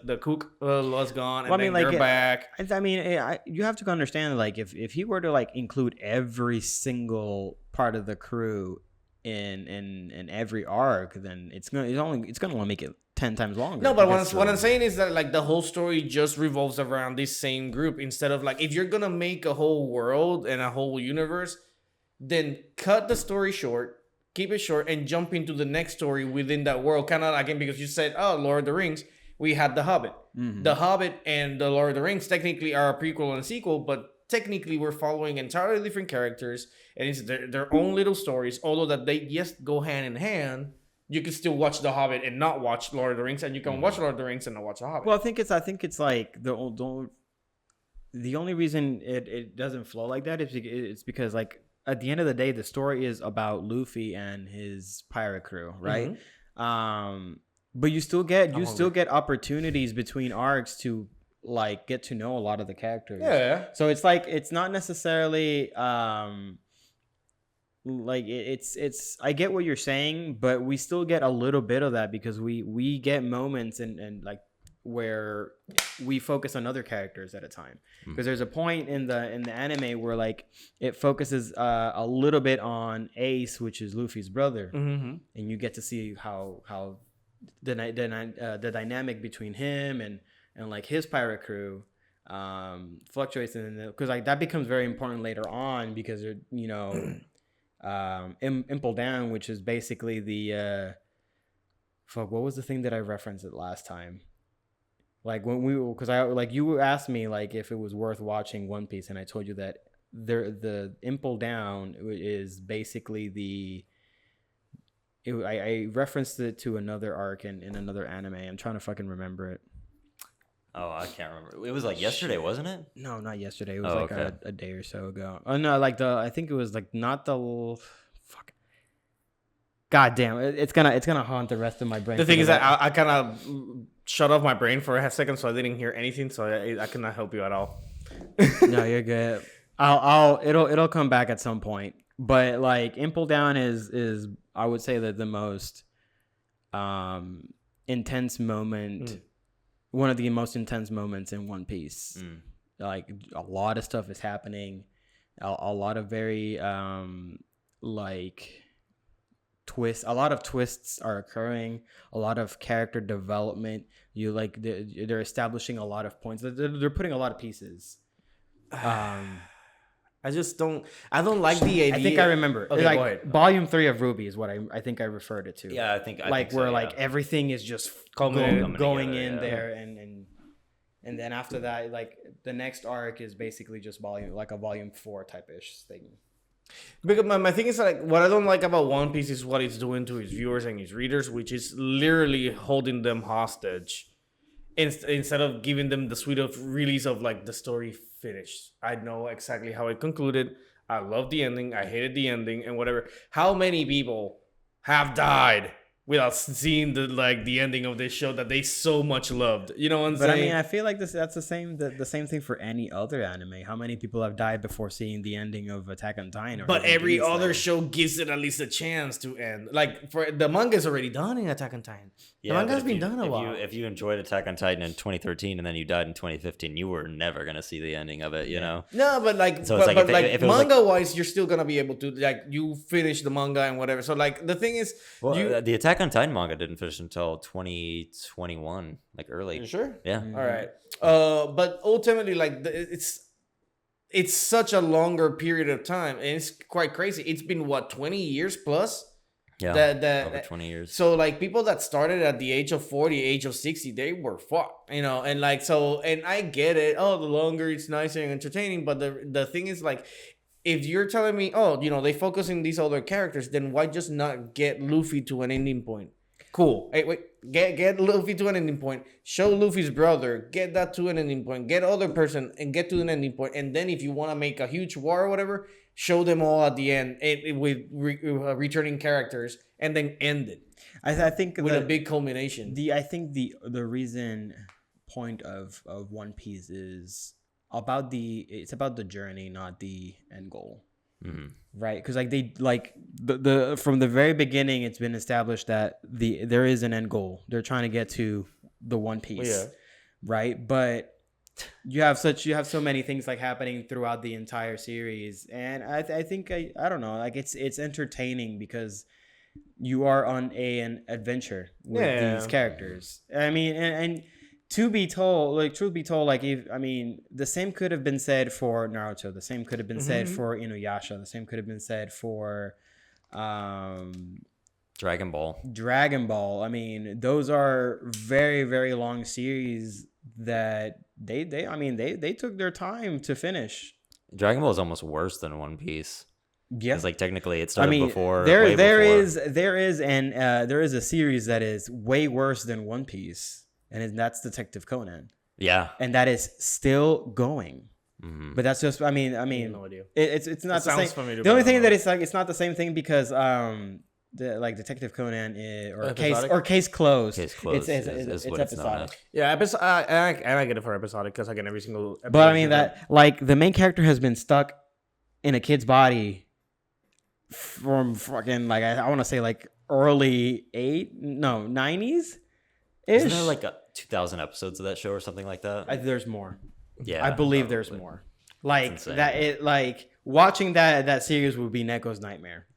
S3: the cook was gone, and then they're back.
S1: I mean, you have to understand, like, if he were to like include every single part of the crew in every arc, then it's gonna make it 10 times longer.
S3: No, but what I'm saying is that, like, the whole story just revolves around this same group, instead of, like, if you're gonna make a whole world and a whole universe, then cut the story short, keep it short, and jump into the next story within that world. Kind of, again, because you said, oh, Lord of the Rings, we had The Hobbit. Mm-hmm. The Hobbit and the Lord of the Rings technically are a prequel and a sequel, but technically we're following entirely different characters, and it's their own little stories, although that they just go hand in hand. You can still watch The Hobbit and not watch Lord of the Rings, and you can watch Lord of the Rings and not watch The Hobbit.
S1: Well, I think it's like the only reason it doesn't flow like that is because, like, at the end of the day, the story is about Luffy and his pirate crew, right? Mm-hmm. But you still get opportunities between arcs to, like, get to know a lot of the characters.
S3: Yeah.
S1: So it's like, it's not necessarily like, it's I get what you're saying, but we still get a little bit of that because we get moments and like where we focus on other characters at a time. Because there's a point in the anime where, like, it focuses a little bit on Ace, which is Luffy's brother, and you get to see how the dynamic between him and like his pirate crew fluctuates, because like that becomes very important later on, because Impel Down, which is basically the what was the thing that I referenced it last time? Like, you asked me, like, if it was worth watching One Piece, and I told you that the Impel Down is basically I referenced it to another arc in another anime. I'm trying to fucking remember it.
S2: Oh, I can't remember. It was like yesterday, wasn't it?
S1: No, not yesterday. It was a day or so ago. Oh no, like I think it was like not the fuck. God damn, it's gonna haunt the rest of my brain.
S3: The thing is that I kind of shut off my brain for a second, so I didn't hear anything. So I cannot help you at all.
S1: No, you're good. It'll come back at some point. But like, Impel Down is I would say that the most intense moment. One of the most intense moments in One Piece. Like, a lot of stuff is happening, a lot of very like twists. A lot of twists are occurring. A lot of character development. You like they're establishing a lot of points. They're putting a lot of pieces.
S3: I don't like the idea.
S1: I think I remember.
S3: Okay,
S1: like,
S3: go ahead.
S1: Volume 3 of Ruby is what I think I referred it to.
S2: Yeah, I think
S1: where
S2: so,
S1: like everything is just going
S2: together,
S1: in there, and then after that, like, the next arc is basically just a volume 4 type-ish thing.
S3: Because my thing is, like, what I don't like about One Piece is what it's doing to his viewers and his readers, which is literally holding them hostage instead of giving them the sweet of release of, like, the story finished. I know exactly how it concluded. I love the ending. I hated the ending and whatever. How many people have died without seeing the ending of this show that they so much loved. You know what I'm saying?
S1: But I mean, I feel like that's the same thing for any other anime. How many people have died before seeing the ending of Attack on Titan?
S3: But every other show gives it at least a chance to end. Like for the manga's already done in Attack on Titan. The manga's been done a while.
S2: If you enjoyed Attack on Titan in 2013 and then you died in 2015, you were never gonna see the ending of it. You know?
S3: No, but like,
S2: So
S3: but,
S2: it's like
S3: but
S2: if
S3: like
S2: it was
S3: manga wise, you're still gonna be able to like you finish the manga and whatever. So like the thing is,
S2: Well, the Attack on Titan manga didn't finish until 2021, like early.
S3: you sure?
S2: Yeah.
S3: All right. But ultimately, like it's such a longer period of time, and it's quite crazy. It's been what 20 years plus.
S2: Yeah.
S3: That
S2: over 20 years.
S3: So like people that started at the age of 40, age of 60, they were fucked, you know, and like so, and I get it. Oh, the longer it's nicer and entertaining, but the thing is like, if you're telling me, oh, you know, they focus on these other characters, then why just not get Luffy to an ending point? Cool. Hey, wait, get Luffy to an ending point. Show Luffy's brother, get that to an ending point. Get other person and get to an ending point. And then if you want to make a huge war or whatever, show them all at the end with returning characters, and then end it.
S1: I think
S3: with a big culmination.
S1: I think the reason point of One Piece is about it's about the journey, not the end goal.
S2: Mm-hmm.
S1: Right, because like they like the from the very beginning, it's been established that there is an end goal. They're trying to get to the One Piece, right? But you have so many things like happening throughout the entire series, and I think I don't know, like it's entertaining because you are on an adventure with these characters. I mean, and to be told, like truth be told, like the same could have been said for Naruto. The same could have been said for Inuyasha. The same could have been said for
S2: Dragon Ball.
S1: I mean, those are very, very long series that they took their time to finish.
S2: Dragon Ball is almost worse than One Piece.
S1: Yeah,
S2: because like technically it started before.
S1: There is a series that is way worse than One Piece. And that's Detective Conan. Yeah. And that is still going. Mm-hmm. But that's just, I mean, no idea. It's not the same. Familiar, the only thing that it's not the same thing because Detective Conan Case Closed. Case Closed. It's episodic.
S3: Yeah, I get it for episodic because I get every single episode.
S1: But I mean that like the main character has been stuck in a kid's body from fucking like I want to say like early 90s.
S2: Isn't there like 2,000 episodes of that show or something like that?
S1: There's more.
S2: Yeah,
S1: I believe there's more. Like that, it watching that series would be Nekko's nightmare,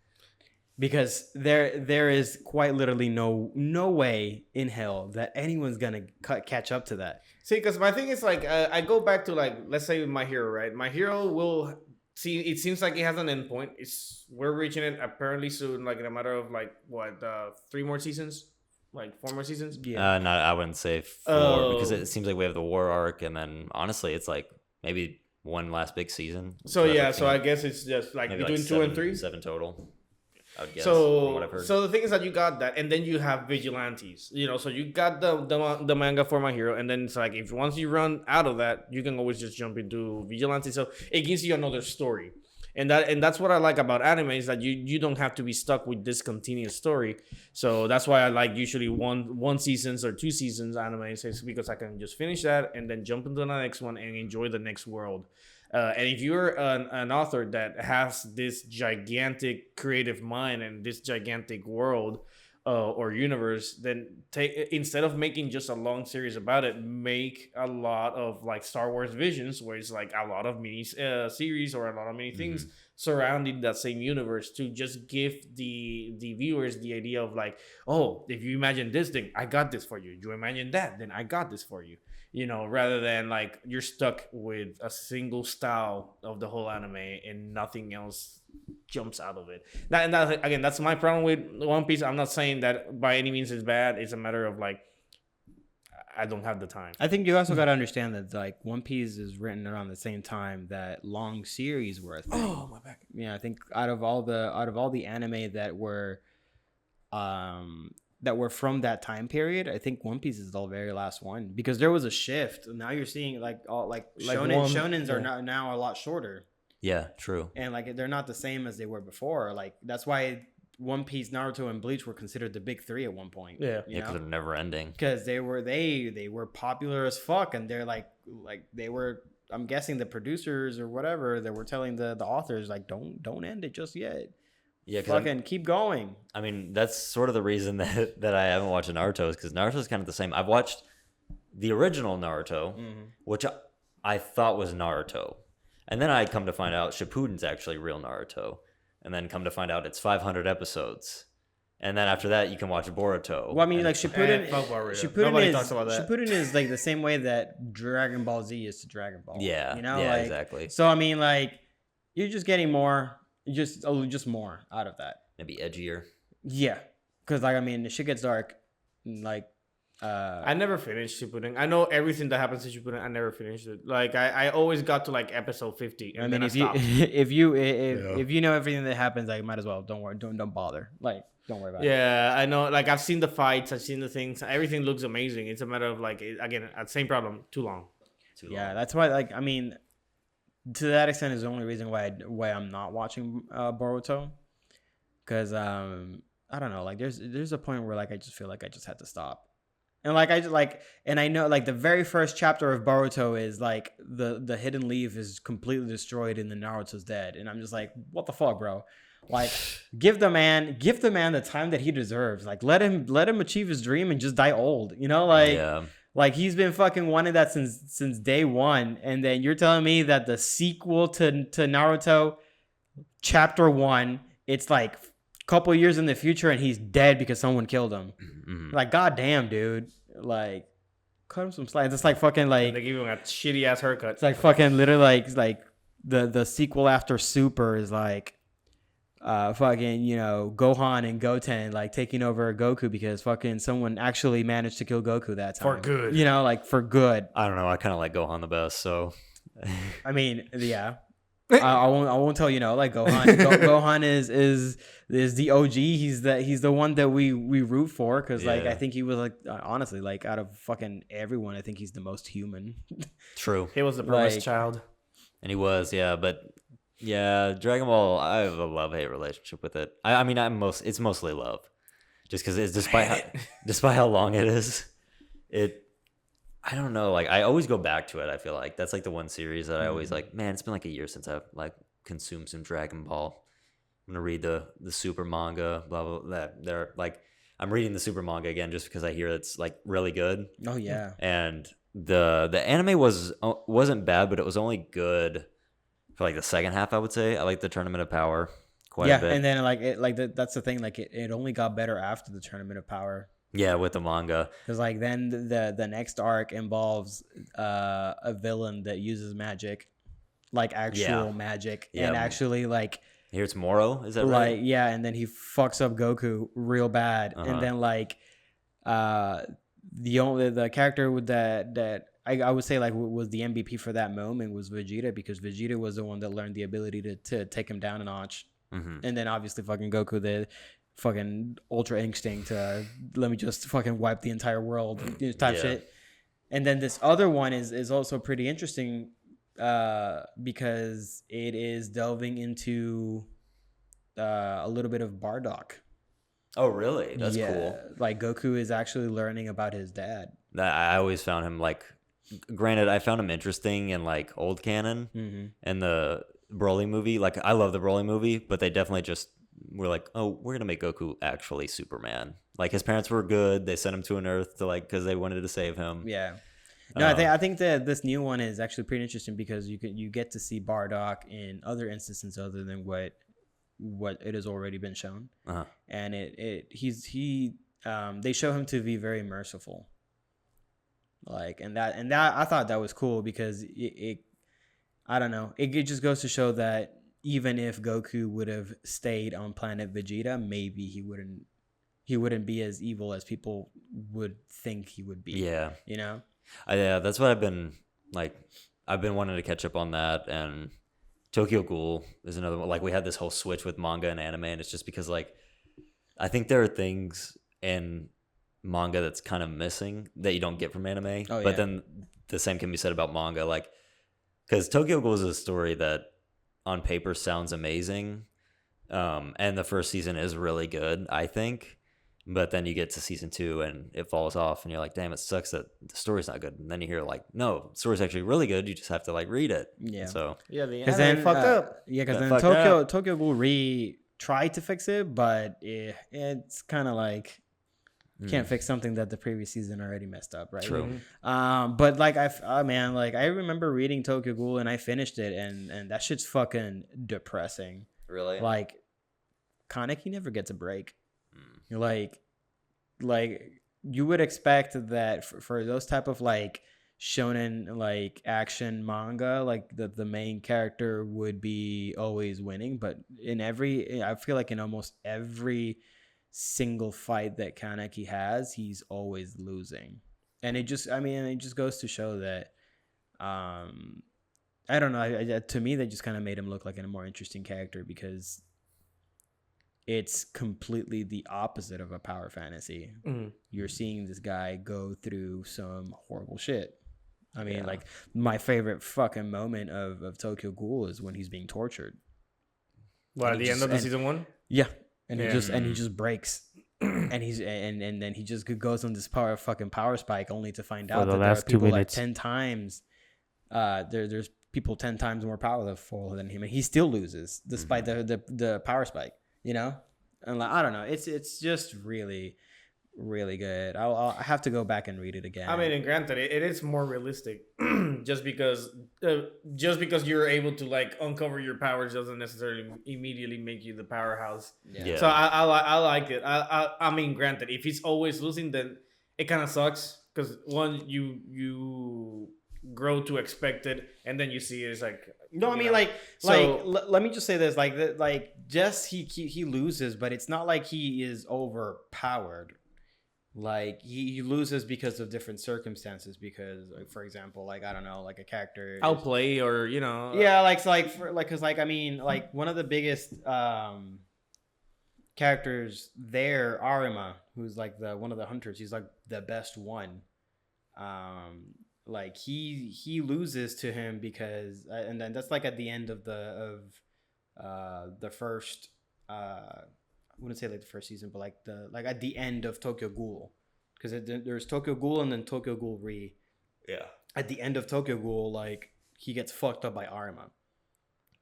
S1: because there is quite literally no way in hell that anyone's gonna catch up to that.
S3: See, because my thing is like I go back to like let's say My Hero, right? My Hero will see. It seems like it has an endpoint. We're reaching it apparently soon, like in a matter of like 3 more seasons. Like 4 more seasons?
S2: Yeah. No, I wouldn't say 4 because it seems like we have the war arc, and then honestly, it's like maybe one last big season.
S3: So yeah, so I guess it's just like maybe between 2 and 3,
S2: 7 total. I would guess.
S3: So the thing is that you got that, and then you have vigilantes. You know, so you got the manga for My Hero, and then it's like if once you run out of that, you can always just jump into vigilantes. So it gives you another story. And that's what I like about anime is that you don't have to be stuck with this continuous story. So that's why I like usually one seasons or 2 seasons animes, is because I can just finish that and then jump into the next one and enjoy the next world. And if you're an author that has this gigantic creative mind and this gigantic world or universe, then instead of making just a long series about it, make a lot of like Star Wars Visions, where it's like a lot of mini series or a lot of many things surrounding that same universe, to just give the viewers the idea of like, oh, if you imagine this thing, I got this for you. You imagine that, then I got this for you. You know, rather than like you're stuck with a single style of the whole anime and nothing else jumps out of it. Again, that's my problem with One Piece. I'm not saying that by any means it's bad. It's a matter of like, I don't have the time.
S1: I think you also got to understand that like One Piece is written around the same time that long series were a thing.
S3: Oh, my back.
S1: Yeah, I think out of all the anime that were from that time period, I think One Piece is the very last one, because there was a shift. Now you're seeing like shonens are now a lot shorter.
S2: Yeah, true.
S1: And like they're not the same as they were before. Like that's why One Piece, Naruto, and Bleach were considered the big three at one point.
S3: Yeah.
S2: Because they're never ending.
S1: Because they were popular as fuck, and they're like they were. I'm guessing the producers or whatever that were telling the authors like don't end it just yet.
S2: Yeah,
S1: fucking keep going.
S2: I mean, that's sort of the reason that I haven't watched Naruto is because Naruto is kind of the same. I've watched the original Naruto, which I thought was Naruto, and then I come to find out Shippuden's actually real Naruto, and then come to find out it's 500 episodes. And then after that, you can watch Boruto.
S1: Well, I mean, like Shippuden
S3: Nobody talks about that.
S1: Shippuden is like the same way that Dragon Ball Z is to Dragon Ball.
S2: Yeah,
S1: you know,
S2: yeah,
S1: like,
S2: exactly.
S1: So I mean, like, you're just getting more, just more out of that.
S2: Maybe edgier.
S1: Yeah, because like I mean, the shit gets dark. Like,
S3: I never finished Shippuden. I know everything that happens in Shippuden. I never finished it. Like I always got to like episode 50, and then I stopped.
S1: if you know everything that happens, like, might as well don't worry, don't bother. Like, don't worry about it.
S3: Yeah, I know. Like, I've seen the fights, I've seen the things. Everything looks amazing. It's a matter of like, again, same problem. Too long.
S1: Yeah, that's why. Like, I mean, to that extent is the only reason why I'm not watching Boruto, because I don't know. Like, there's a point where like I just feel like I just had to stop. And like and I know like the very first chapter of Boruto is like the hidden leaf is completely destroyed and the Naruto's dead, and I'm just like, what the fuck, bro? Like, give the man the time that he deserves. Like, let him achieve his dream and just die old. You know, like, like he's been fucking wanting that since day one, and then you're telling me that the sequel to Naruto, chapter 1, it's like couple years in the future and he's dead because someone killed him. Like, goddamn, dude. Like, cut him some slack. It's like fucking like
S3: they give him a shitty ass haircut.
S1: It's like fucking literally like the sequel after Super is like fucking, you know, Gohan and Goten like taking over Goku because fucking someone actually managed to kill Goku that time.
S3: For good.
S1: You know, like for good.
S2: I don't know. I kind of like Gohan the best, so.
S1: I mean, yeah. I won't tell you no. Like Gohan is the OG. He's the one that we root for because like I think he was like honestly like out of fucking everyone, I think he's the most human. True.
S3: He was the promised child,
S2: and he was but Dragon Ball. I have a love-hate relationship with it. I mean it's mostly love, just because it's despite how long it is, I don't know. Like, I always go back to it. I feel like that's like the one series that I always like. Man, it's been like a year since I've like consumed some Dragon Ball. I'm gonna read the Super manga. Blah blah. That they're like, I'm reading the Super manga again just because I hear it's like really good.
S1: Oh yeah.
S2: And the anime wasn't bad, but it was only good for like the second half. I would say I like the Tournament of Power quite a bit.
S1: And then that's the thing. Like it only got better after the Tournament of Power.
S2: Yeah, with the manga.
S1: Because like then the next arc involves a villain that uses magic, like actual magic, and actually like
S2: here it's Moro. Is that
S1: right?
S2: Like
S1: and then he fucks up Goku real bad, and then like the character that I would say like was the MVP for that moment was Vegeta, because Vegeta was the one that learned the ability to take him down a notch, and then obviously fucking Goku the fucking ultra instinct let me just fucking wipe the entire world type shit. And then this other one is also pretty interesting because it is delving into a little bit of Bardock.
S2: Oh really? That's cool.
S1: Like Goku is actually learning about his dad.
S2: I always found him like, granted I found him interesting in like old canon and the Broly movie. Like I love the Broly movie, but they definitely just we're like, oh, we're gonna make Goku actually Superman. Like his parents were good. They sent him to an Earth to like because they wanted to save him.
S1: Yeah. No, I think that this new one is actually pretty interesting because you get to see Bardock in other instances other than what it has already been shown. And they show him to be very merciful. Like and that I thought that was cool because it I don't know, it just goes to show that even if Goku would have stayed on planet Vegeta, maybe he wouldn't be as evil as people would think he would be. Yeah. You know?
S2: Yeah, that's what I've been wanting to catch up on that. And Tokyo Ghoul is another one. Like we had this whole switch with manga and anime, and it's just because like I think there are things in manga that's kind of missing that you don't get from anime. But then the same can be said about manga, like because Tokyo Ghoul is a story that on paper sounds amazing, And the first season is really good, I think. But then you get to season 2 and it falls off, and you're like, damn, it sucks that the story's not good. And then you hear like, no, the story's actually really good. You just have to like read it.
S1: Yeah.
S2: So
S3: Yeah, the
S1: Because
S3: anime
S1: then
S3: fucked up.
S1: Yeah, because
S2: Got
S1: then
S2: fucked
S1: Tokyo Ghoul tried to fix it, but it's kind of like you can't fix something that the previous season already messed up, right?
S2: True.
S1: But like man, like I remember reading Tokyo Ghoul and I finished it, and that shit's fucking depressing.
S2: Really?
S1: Like Kaneki never gets a break. Like you would expect that for those type of like shonen like action manga, like the main character would be always winning, but I feel like in almost every single fight that Kaneki has, he's always losing. And it just goes to show that I don't know, to me that just kind of made him look like a more interesting character, because it's completely the opposite of a power fantasy. You're seeing this guy go through some horrible shit. I mean, like my favorite fucking moment of Tokyo Ghoul is when he's being tortured.
S3: What, at the end of the season 1?
S1: Yeah, and he just breaks, and then he just goes on this power spike, only to find out that there are people like 10 times. There's people 10 times more powerful than him, and he still loses despite the power spike. You know, and like I don't know, it's just really, really good. I'll have to go back and read it again.
S3: I mean, and granted, it is more realistic, just because you're able to like uncover your powers doesn't necessarily immediately make you the powerhouse.
S2: Yeah.
S3: So I like it. I mean, granted, if he's always losing, then it kind of sucks, because one, you grow to expect it, and then you see it's like,
S1: no, I mean, let me just say this, just he loses, but it's not like he is overpowered. Like he loses because of different circumstances, because like, for example, like I don't know, like a character
S3: outplay, or
S1: because I mean, like one of the biggest characters there, Arima, who's like one of the hunters, he's like the best one. Like he loses to him because and then that's like at the end of the first I wouldn't say like the first season, but like at the end of Tokyo Ghoul, because there's Tokyo Ghoul and then Tokyo Ghoul Re.
S2: Yeah.
S1: At the end of Tokyo Ghoul, like he gets fucked up by Arima,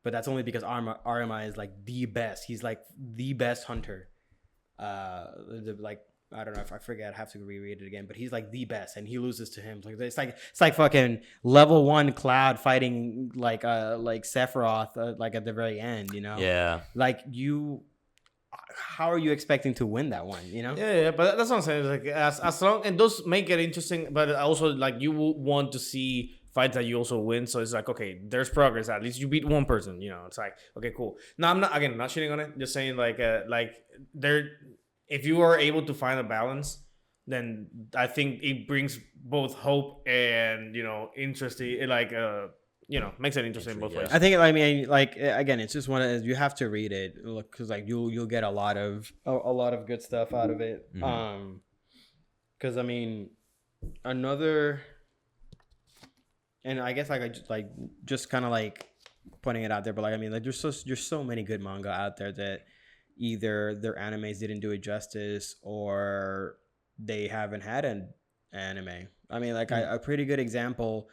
S1: but that's only because Arima is like the best. He's like the best hunter. I don't know, if I forget, I have to reread it again, but he's like the best, and he loses to him. Like it's like fucking level 1 Cloud fighting like Sephiroth like at the very end, you know?
S2: Yeah.
S1: Like how are you expecting to win that one, you know?
S3: Yeah, but that's what I'm saying. Like as long, and those make it interesting, but also like you will want to see fights that you also win. So it's like, okay, there's progress. At least you beat one person, you know. It's like, okay, cool. No, I'm not shitting on it. Just saying like there. If you are able to find a balance, then I think it brings both hope and, you know, interesting, like, you know, makes it interesting both ways.
S1: I think, I mean, like, again, it's just one of, you have to read it, because like you'll get a lot of good stuff out of it. Because I mean, another, and I guess like I just kind of like pointing it out there, but like I mean, like there's so many good manga out there that either their animes didn't do it justice, or they haven't had an anime. I mean, like a pretty good example,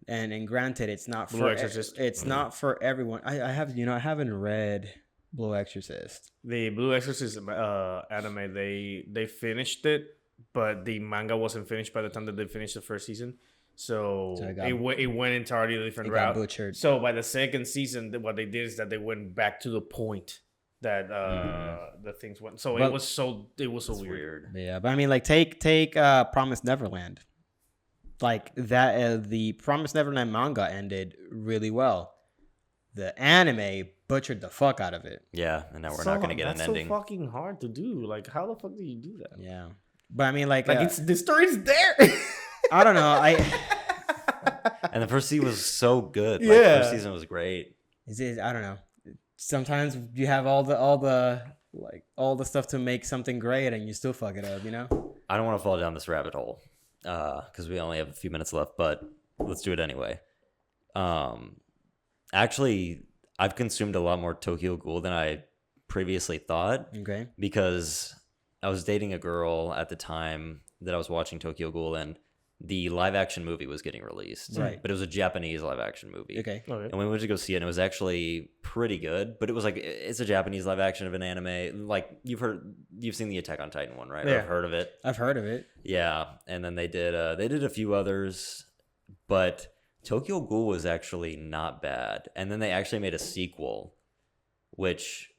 S1: and granted, it's not
S3: Blue Exorcist.
S1: It's not for everyone. I haven't read Blue Exorcist.
S3: The Blue Exorcist anime, they finished it, but the manga wasn't finished by the time that they finished the first season. So it went entirely a different route.
S1: Got butchered.
S3: So by the second season, what they did is that they went back to the point that the things went. So it was so weird.
S1: Yeah, but I mean, like take Promised Neverland. Like that, the Promised Neverland manga ended really well. The anime butchered the fuck out of it.
S2: Yeah, and now we're not gonna get an ending.
S3: That's so fucking hard to do. Like, how the fuck do you do that?
S1: Yeah, but I mean, like
S3: it's the story's there.
S1: I don't know.
S2: And the first season was so good.
S3: Yeah,
S2: like, the first season was great.
S1: I don't know. Sometimes you have all the stuff to make something great, and you still fuck it up, you know?
S2: I don't want to fall down this rabbit hole because we only have a few minutes left, but let's do it anyway. Actually, I've consumed a lot more Tokyo Ghoul than I previously thought.
S1: Okay.
S2: Because I was dating a girl at the time that I was watching Tokyo Ghoul, and the live action movie was getting released.
S1: Right.
S2: But it was a Japanese live action movie.
S1: Okay.
S2: And we went to go see it, and it was actually pretty good. But it was like, it's a Japanese live action of an anime. Like, you've seen the Attack on Titan one, right?
S3: Yeah.
S2: Or heard of it.
S1: I've heard of it.
S2: Yeah. And then they did a few others, but Tokyo Ghoul was actually not bad. And then they actually made a sequel, which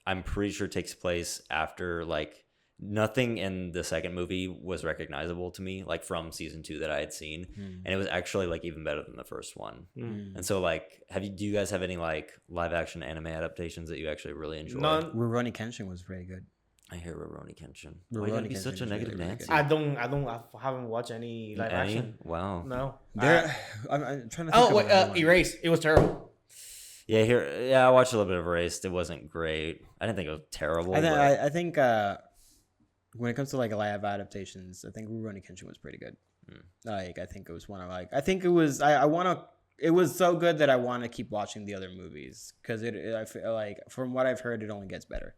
S2: I'm pretty sure takes place after, like, nothing in the second movie was recognizable to me, like from season 2 that I had seen, and it was actually like even better than the first one. And so, like, do you guys have any like live action anime adaptations that you actually really enjoy?
S3: None.
S1: Rurouni Kenshin was very good.
S2: I hear Rurouni Kenshin.
S1: Rurouni
S2: Why you gotta be
S1: Kenshin
S2: such a
S1: is
S2: negative
S1: really, really
S2: Nancy?
S1: good.
S3: I haven't watched any live action.
S2: Wow.
S3: No.
S1: I'm trying to think
S3: Oh
S1: of
S3: wait,
S1: another one.
S3: Erased. It was terrible.
S2: Yeah, I watched a little bit of Erased. It wasn't great. I didn't think it was terrible.
S1: I think when it comes to like live adaptations, I think Rurouni Kenshin was pretty good. Like, I think it was one of like, I think it was, I want to, it was so good that I want to keep watching the other movies because I feel like from what I've heard, it only gets better.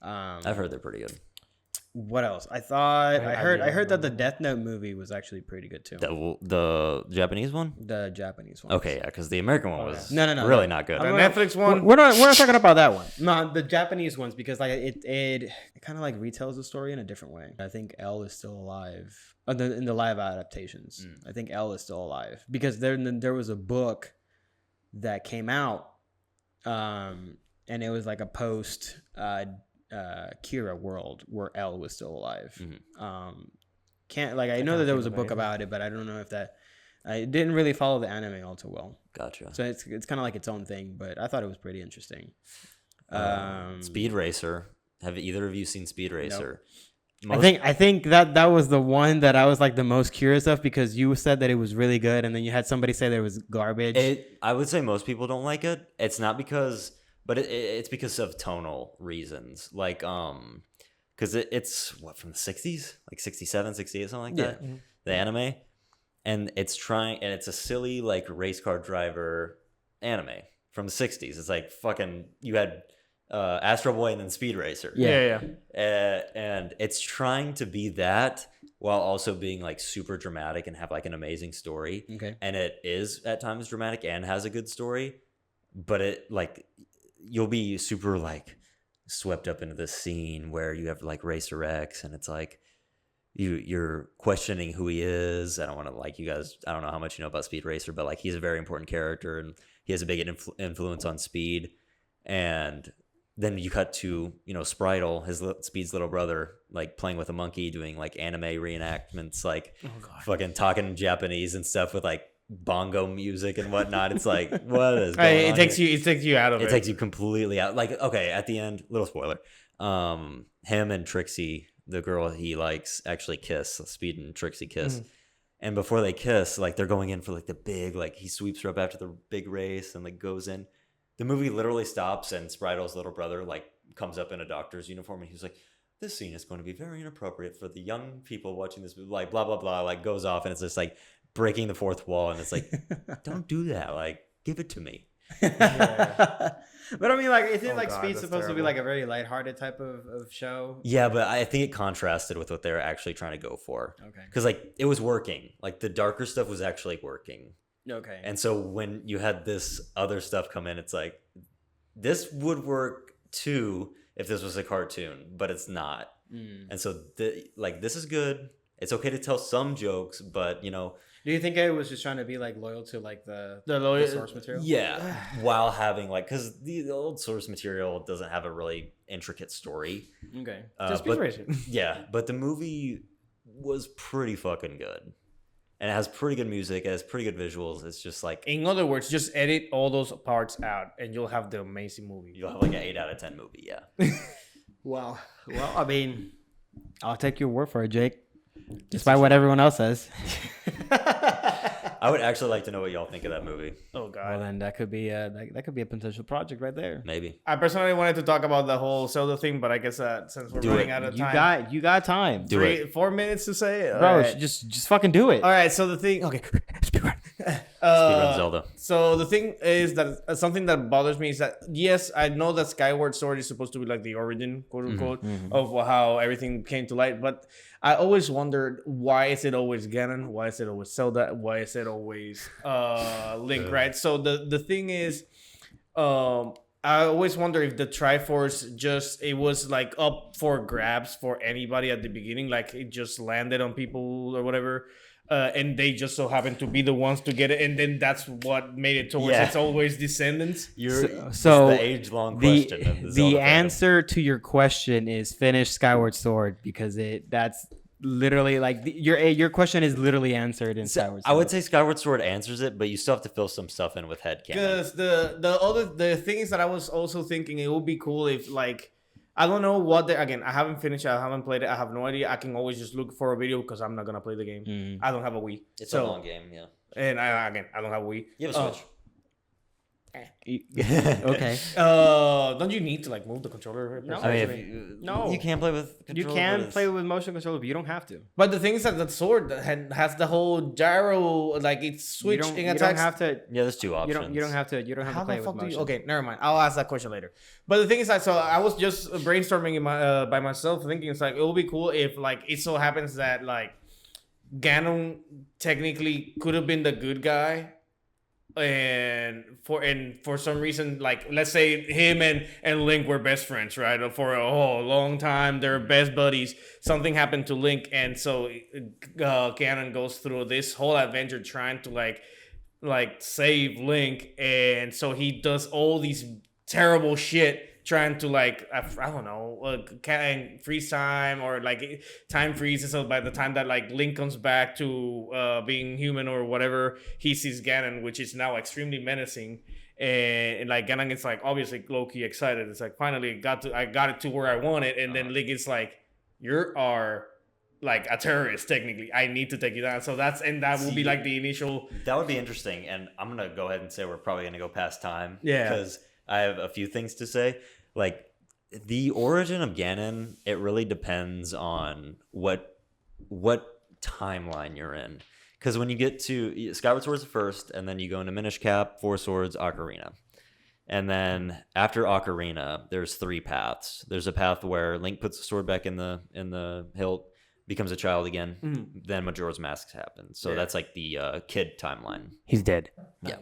S2: I've heard they're pretty good.
S1: What else? I thought I heard
S3: didn't
S1: that the Death Note movie was actually pretty good too.
S2: The Japanese one?
S1: The Japanese one.
S2: Okay, yeah, because the American one was
S1: No,
S2: really not good.
S3: The Netflix one.
S1: We're not talking about that one. No, the Japanese ones, because like it kind of like retells the story in a different way. I think L is still alive in the live adaptations. I think L is still alive because there was a book that came out, and it was like a post Kira world where L was still alive. I know that there was a book about it, but I don't know if that. I didn't really follow the anime all too well.
S2: Gotcha.
S1: So it's kind of like its own thing, but I thought it was pretty interesting.
S2: Speed Racer. Have either of you seen Speed Racer?
S1: I think that was the one that I was like the most curious of because you said that it was really good, and then you had somebody say there was garbage.
S2: I would say most people don't like it. It's not because, but it's because of tonal reasons. Like, because it's from the 60s, like 67, 68, something like that.
S1: Yeah.
S2: The anime. And it's a silly like race car driver anime from the 60s. It's like fucking, you had Astro Boy and then Speed Racer.
S3: Yeah.
S2: And it's trying to be that while also being like super dramatic and have like an amazing story.
S1: Okay.
S2: And it is at times dramatic and has a good story, but it like, you'll be super like swept up into this scene where you have like Racer X and it's like, you're questioning who he is. I don't want to like you guys. I don't know how much you know about Speed Racer, but like he's a very important character and he has a big influence on Speed. And then you cut to, Spritle, Speed's little brother, like playing with a monkey, doing like anime reenactments, like fucking talking Japanese and stuff with like bongo music and whatnot. It's like, what is going on?
S3: It takes you out of it.
S2: It takes you completely out. Like, okay, at the end, little spoiler. Him and Trixie, the girl he likes, actually kiss. Speed and Trixie kiss. And before they kiss, like they're going in for like the big, like he sweeps her up after the big race and like goes in. The movie literally stops and Spritle's little brother like comes up in a doctor's uniform and he's like, this scene is going to be very inappropriate for the young people watching this movie, like blah, blah, blah, like goes off and it's just like breaking the fourth wall. And it's like, don't do that. Like, give it to me.
S1: But I mean, like, isn't like
S3: God,
S1: Speed
S3: that's
S1: supposed to be
S3: terrible.
S1: like a very lighthearted type of show?
S2: Yeah, but I think it contrasted with what they're actually trying to go for.
S1: Okay.
S2: Because like it was working. Like the darker stuff was actually working.
S1: Okay.
S2: And so when you had this other stuff come in, it's like, this would work too if this was a cartoon, but it's not. And so this is good. It's okay to tell some jokes, but
S1: do you think it was just trying to be like loyal to like the source material?
S2: yeah, while having like, because the old source material doesn't have a really intricate story.
S1: Okay.
S3: Just Speed Racer.
S2: Yeah, but the movie was pretty fucking good. And it has pretty good music. It has pretty good visuals. It's just like,
S3: In other words, just edit all those parts out, and you'll have the amazing movie.
S2: you'll have like an 8 out of 10 movie. Yeah.
S1: Well, I mean, I'll take your word for it, Jake. Despite what everyone else says.
S2: I would actually like to know what y'all think of that movie.
S3: Oh God.
S1: Well, then that could be that could be a potential project right there.
S2: Maybe.
S3: I personally wanted to talk about the whole Zelda thing, but I guess since we're
S2: Do
S3: running
S2: it.
S3: out of time,
S1: You got time,
S2: Do it.
S3: 4 minutes to say it,
S1: bro.
S3: All right.
S1: Just fucking do it.
S3: All right. So the thing, okay.
S2: Speedrun Zelda.
S3: So the thing is that something that bothers me is that yes, I know that Skyward Sword is supposed to be like the origin, quote unquote, of how everything came to light. But I always wondered, why is it always Ganon? Why is it always Zelda? Why is it always Link? Right. So the thing is, I always wonder if the Triforce it was like up for grabs for anybody at the beginning, like it just landed on people or whatever. And they just so happen to be the ones to get it, and then that's what made it towards it's always descendants.
S2: So the age-long question of the Zelda
S1: answer to your question is finish Skyward Sword, because that's literally like your question is literally answered in Skyward Sword.
S2: I would say Skyward Sword answers it, but you still have to fill some stuff in with headcanon.
S3: Because the thing is that I was also thinking it would be cool if, like, I don't know what again, I haven't finished it, I haven't played it, I have no idea. I can always just look for a video because I'm not gonna play the game. I don't have a Wii.
S2: It's a long game, yeah.
S3: And I don't have a Wii.
S2: You have a Switch.
S1: Okay.
S3: Don't you need to like move the controller?
S1: No,
S2: I mean,
S1: no.
S2: You can play with controller.
S1: You can play with motion controller, but you don't have to.
S3: But the thing is that the sword has the whole gyro, like it's switching attacks.
S1: You don't have to.
S2: Yeah, there's two options.
S1: You don't have to. You don't have
S3: How
S1: to play
S3: the
S1: with
S3: fuck do
S1: motion.
S3: you? Okay, never mind. I'll ask that question later. But the thing is that, so I was just brainstorming in my by myself, thinking it's like it would be cool if like it so happens that like Ganon technically could have been the good guy. And for some reason, like let's say him and Link were best friends, right? For a long time, they're best buddies. Something happened to Link, and so Ganon goes through this whole adventure trying to like save Link, and so he does all these terrible shit trying to like I don't know freeze time or like time freezes, so by the time that like Link comes back to being human or whatever, he sees Ganon, which is now extremely menacing, and like Ganon is like obviously low-key excited. It's like finally I got it to where I want it, and then Link is like, you are like a terrorist technically, I need to take you down. So that will be like the initial.
S2: That would be interesting, and I'm gonna go ahead and say we're probably gonna go past time,
S3: yeah,
S2: because I have a few things to say. Like the origin of Ganon, it really depends on what timeline you're in. Because when you get to Skyward Sword's first, and then you go into Minish Cap, Four Swords, Ocarina. And then after Ocarina, there's three paths. There's a path where Link puts the sword back in the hilt, becomes a child again. Then Majora's Mask happens. So that's like the kid timeline.
S1: He's dead.
S2: Yeah.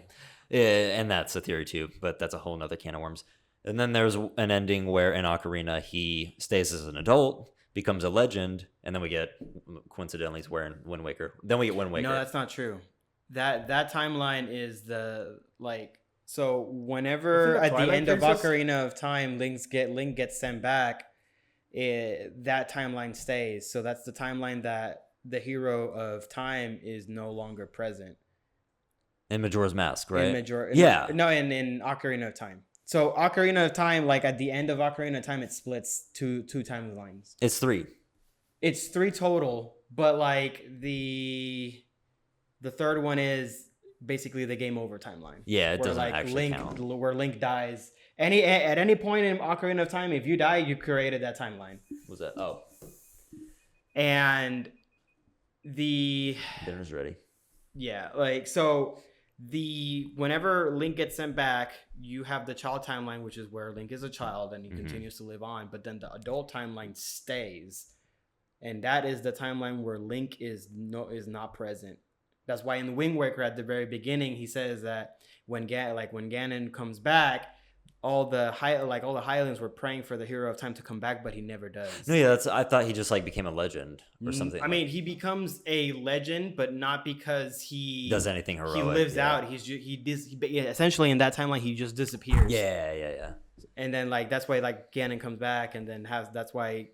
S2: And that's a theory too, but that's a whole nother can of worms. And then there's an ending where in Ocarina he stays as an adult, becomes a legend, and then we get, coincidentally, he's wearing Wind Waker. Then we get Wind Waker.
S1: No, that's not true. That timeline is the like. So whenever at the end of Ocarina of Time, Link gets sent back, that timeline stays. So that's the timeline that the hero of time is no longer present.
S2: In Majora's Mask, right?
S1: In Ocarina of Time. So Ocarina of Time, like at the end of Ocarina of Time, it splits two timelines.
S2: It's three.
S1: It's three total, but like the third one is basically the game over timeline.
S2: Yeah, it doesn't actually count.
S1: Where Link dies. At any point in Ocarina of Time, if you die, you created that timeline.
S2: Was that? Oh.
S1: And the
S2: dinner's ready.
S1: Yeah, like so. Whenever Link gets sent back, you have the child timeline, which is where Link is a child and he continues to live on. But then the adult timeline stays, and that is the timeline where Link is not present. That's why in the Wind Waker at the very beginning, he says that when Ganon comes back, all the Highlands were praying for the hero of time to come back, but he never does.
S2: No, yeah, I thought he just like became a legend or something.
S1: I mean, he becomes a legend, but not because he
S2: does anything heroic.
S1: He lives out. Essentially in that timeline, he just disappears.
S2: Yeah.
S1: And then like that's why like Ganon comes back, and then that's why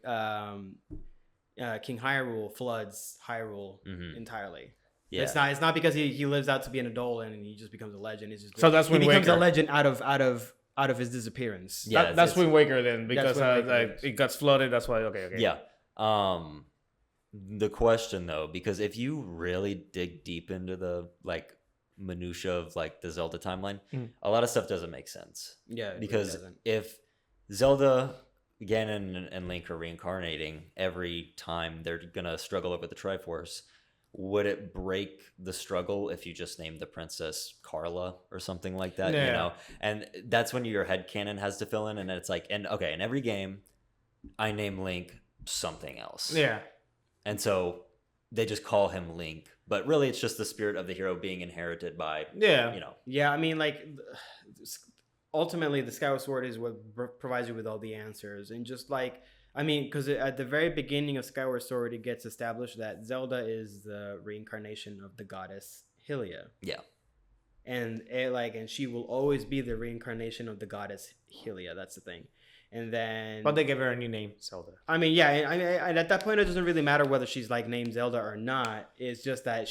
S1: King Hyrule floods Hyrule entirely. Yeah. It's not because he lives out to be an adult and he just becomes a legend. It's just
S3: so that's when
S1: he becomes a legend out of his disappearance.
S3: Yeah, that's Wind Waker then, because it got flooded. That's why. Okay.
S2: Yeah. The question though, because if you really dig deep into the like minutia of like the Zelda timeline, a lot of stuff doesn't make sense.
S1: Yeah,
S2: because
S1: really
S2: if Zelda, Ganon, and Link are reincarnating every time they're gonna struggle over the Triforce, would it break the struggle if you just named the princess Carla or something like that?
S3: Yeah.
S2: You know, and that's when your headcanon has to fill in, and it's like, and okay, in every game, I name Link something else.
S3: Yeah.
S2: And so they just call him Link, but really it's just the spirit of the hero being inherited by,
S3: Yeah.
S2: you know.
S1: Yeah, I mean, like, ultimately, the Skyward Sword is what provides you with all the answers. And just like, I mean, because at the very beginning of Skyward Sword, it gets established that Zelda is the reincarnation of the goddess Hylia.
S2: Yeah.
S1: And and she will always be the reincarnation of the goddess Hylia. That's the thing. And then,
S3: But they give her a new name, Zelda.
S1: I mean, yeah, and at that point, it doesn't really matter whether she's like named Zelda or not. It's just that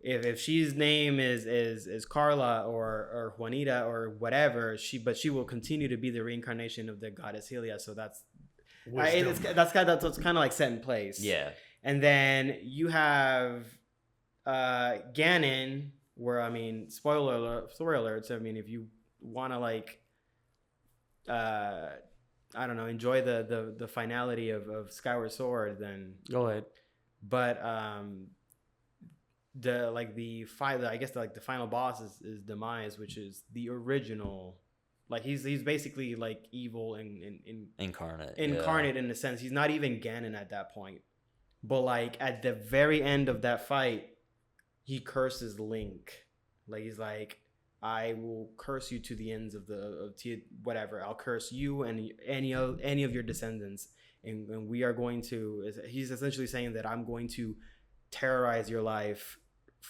S1: if she's name is Carla or Juanita or whatever, she will continue to be the reincarnation of the goddess Hylia. So that's that's kind of like set in place.
S2: Yeah.
S1: And then you have Ganon, where, I mean, spoiler alerts. I mean, if you want to like, I don't know, enjoy the finality of Skyward Sword, then
S3: go ahead.
S1: But the final boss is Demise, which is the original. Like he's basically like evil and
S2: incarnate
S1: in a sense. He's not even Ganon at that point. But like at the very end of that fight, he curses Link. Like he's like, I will curse you to the ends of whatever. I'll curse you and any of your descendants, and we are going to. He's essentially saying that I'm going to terrorize your life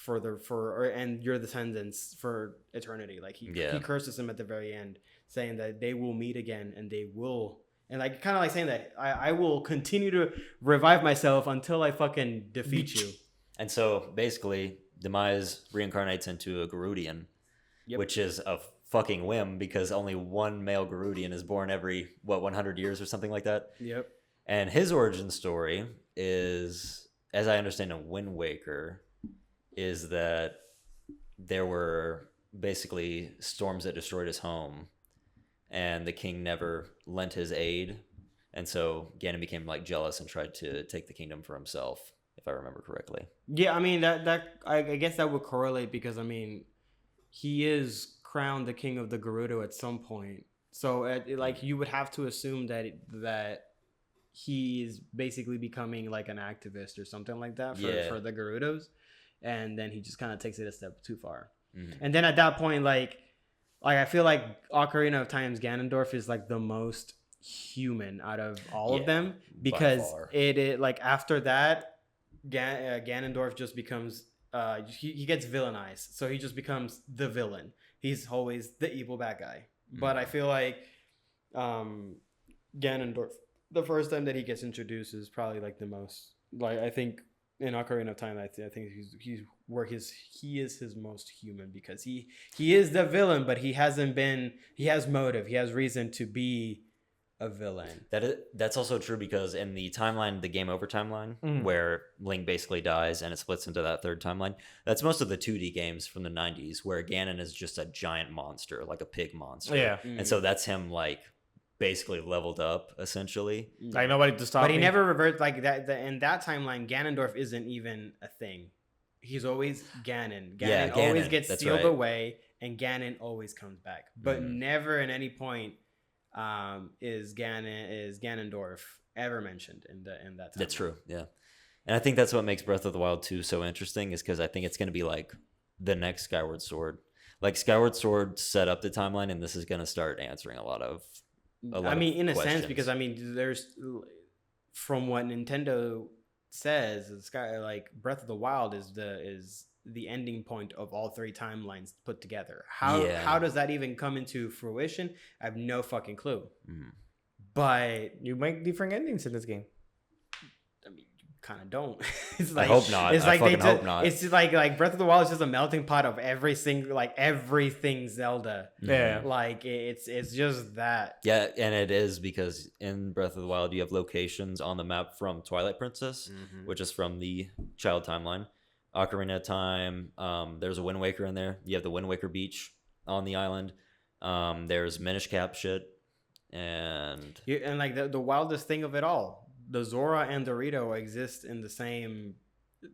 S1: and your descendants for eternity. Like he curses them at the very end, saying that they will meet again and they will, and like kind of like saying that I will continue to revive myself until I fucking defeat you.
S2: And so basically, Demise reincarnates into a Garudian. Yep. Which is a fucking whim because only one male Garudian is born every 100 years or something like that.
S1: Yep.
S2: And his origin story is, as I understand in Wind Waker, is that there were basically storms that destroyed his home, and the king never lent his aid, and so Ganon became like jealous and tried to take the kingdom for himself, if I remember correctly.
S1: Yeah, I mean that I guess that would correlate because I mean, he is crowned the king of the Gerudo at some point. So like you would have to assume that he is basically becoming like an activist or something like that for the Gerudos. And then he just kind of takes it a step too far. Mm-hmm. And then at that point, like I feel like Ocarina of Time's Ganondorf is like the most human out of all of them, because it like after that, Ganondorf just becomes he gets villainized, so he just becomes the villain. He's always the evil bad guy. Mm-hmm. But I feel like Ganondorf, the first time that he gets introduced, is probably like the most, like I think in Ocarina of Time, I think he is his most human, because he is the villain, but he has motive, he has reason to be a villain.
S2: That's also true because in the timeline, the game over timeline, where Link basically dies and it splits into that third timeline, that's most of the 2D games from the 90s, where Ganon is just a giant monster, like a pig monster.
S3: Yeah.
S2: Mm-hmm. And so that's him like basically leveled up essentially.
S3: Like nobody to stop
S1: But
S3: me.
S1: he never reverts like that. In that timeline, Ganondorf isn't even a thing. He's always Ganon. Ganon always gets sealed away, and Ganon always comes back. But never at any point is Ganondorf ever mentioned in that timeline.
S2: That's true. Yeah. And I think that's what makes Breath of the Wild 2 so interesting, is because I think it's going to be like the next Skyward Sword. Like Skyward Sword set up the timeline, and this is going to start answering a lot of
S1: in a sense, because I mean, there's, from what Nintendo says, like Breath of the Wild is the ending point of all three timelines put together. How does that even come into fruition? I have no fucking clue. Mm. But
S3: you make different endings in this game.
S1: I mean, you kind of don't. It's like,
S2: I hope not.
S1: It's like
S2: I hope not.
S1: It's just like Breath of the Wild is just a melting pot of everything Zelda.
S3: Yeah.
S1: Like it's just that.
S2: Yeah, and it is, because in Breath of the Wild you have locations on the map from Twilight Princess, which is from the child timeline. Ocarina of Time, there's a Wind Waker in there. You have the Wind Waker beach on the island. There's Minish Cap shit, and
S1: like the wildest thing of it all, the Zora and Dorito exist in the same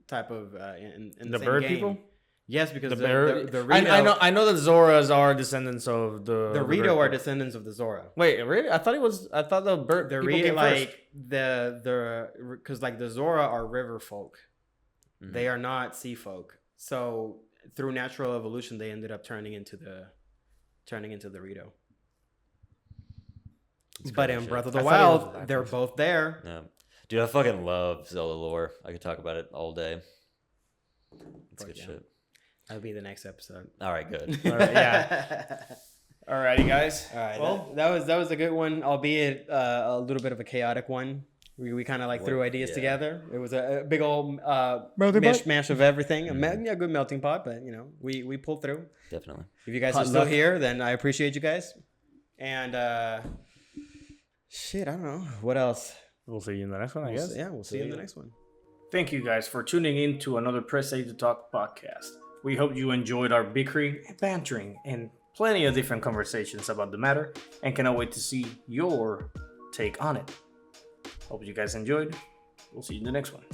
S1: type of in
S3: The
S1: same
S3: bird
S1: game.
S3: people?
S1: Yes, because
S3: The
S1: the
S3: bird.
S1: Rito,
S3: I know that Zoras are descendants of
S1: the Rito are descendants of the Zora.
S3: Wait, really? I thought the bird
S1: The
S3: people
S1: Rito,
S3: came
S1: like
S3: first.
S1: because like the Zora are river folk.
S2: Mhm.
S1: They are not sea folk. So through natural evolution, they ended up turning into the Rito.
S2: It's
S1: But
S2: crazy
S1: in
S2: shit.
S1: Breath of the
S3: I thought it was
S1: Wild,
S3: backwards.
S1: they're both there.
S2: Yeah. Dude, I fucking love Zelda lore. I could talk about it all day. It's
S1: Fuck
S2: good
S1: yeah.
S2: shit.
S1: That'll be the next episode.
S2: All right, good.
S3: All right, yeah. Alrighty, guys.
S1: All right.
S3: Well,
S1: that was a good one, albeit a little bit of a chaotic one. We kind of like threw ideas
S2: Yeah.
S1: together. It was a big old
S3: Melting pot?
S1: mishmash of everything.
S2: Mhm.
S1: Yeah, good melting pot, but you know, we pulled through.
S2: Definitely.
S1: If you guys
S3: Hot
S1: are still
S3: luck.
S1: here, then I appreciate you guys. And shit, I don't know what else.
S3: we'll see you in the next one, I guess.
S1: We'll see you in the next one.
S3: Thank you guys for tuning in to another Press A to Talk podcast. We hope you enjoyed our bickering, bantering, and plenty of different conversations about the matter, and cannot wait to see your take on it. Hope you guys enjoyed. We'll see you in the next one.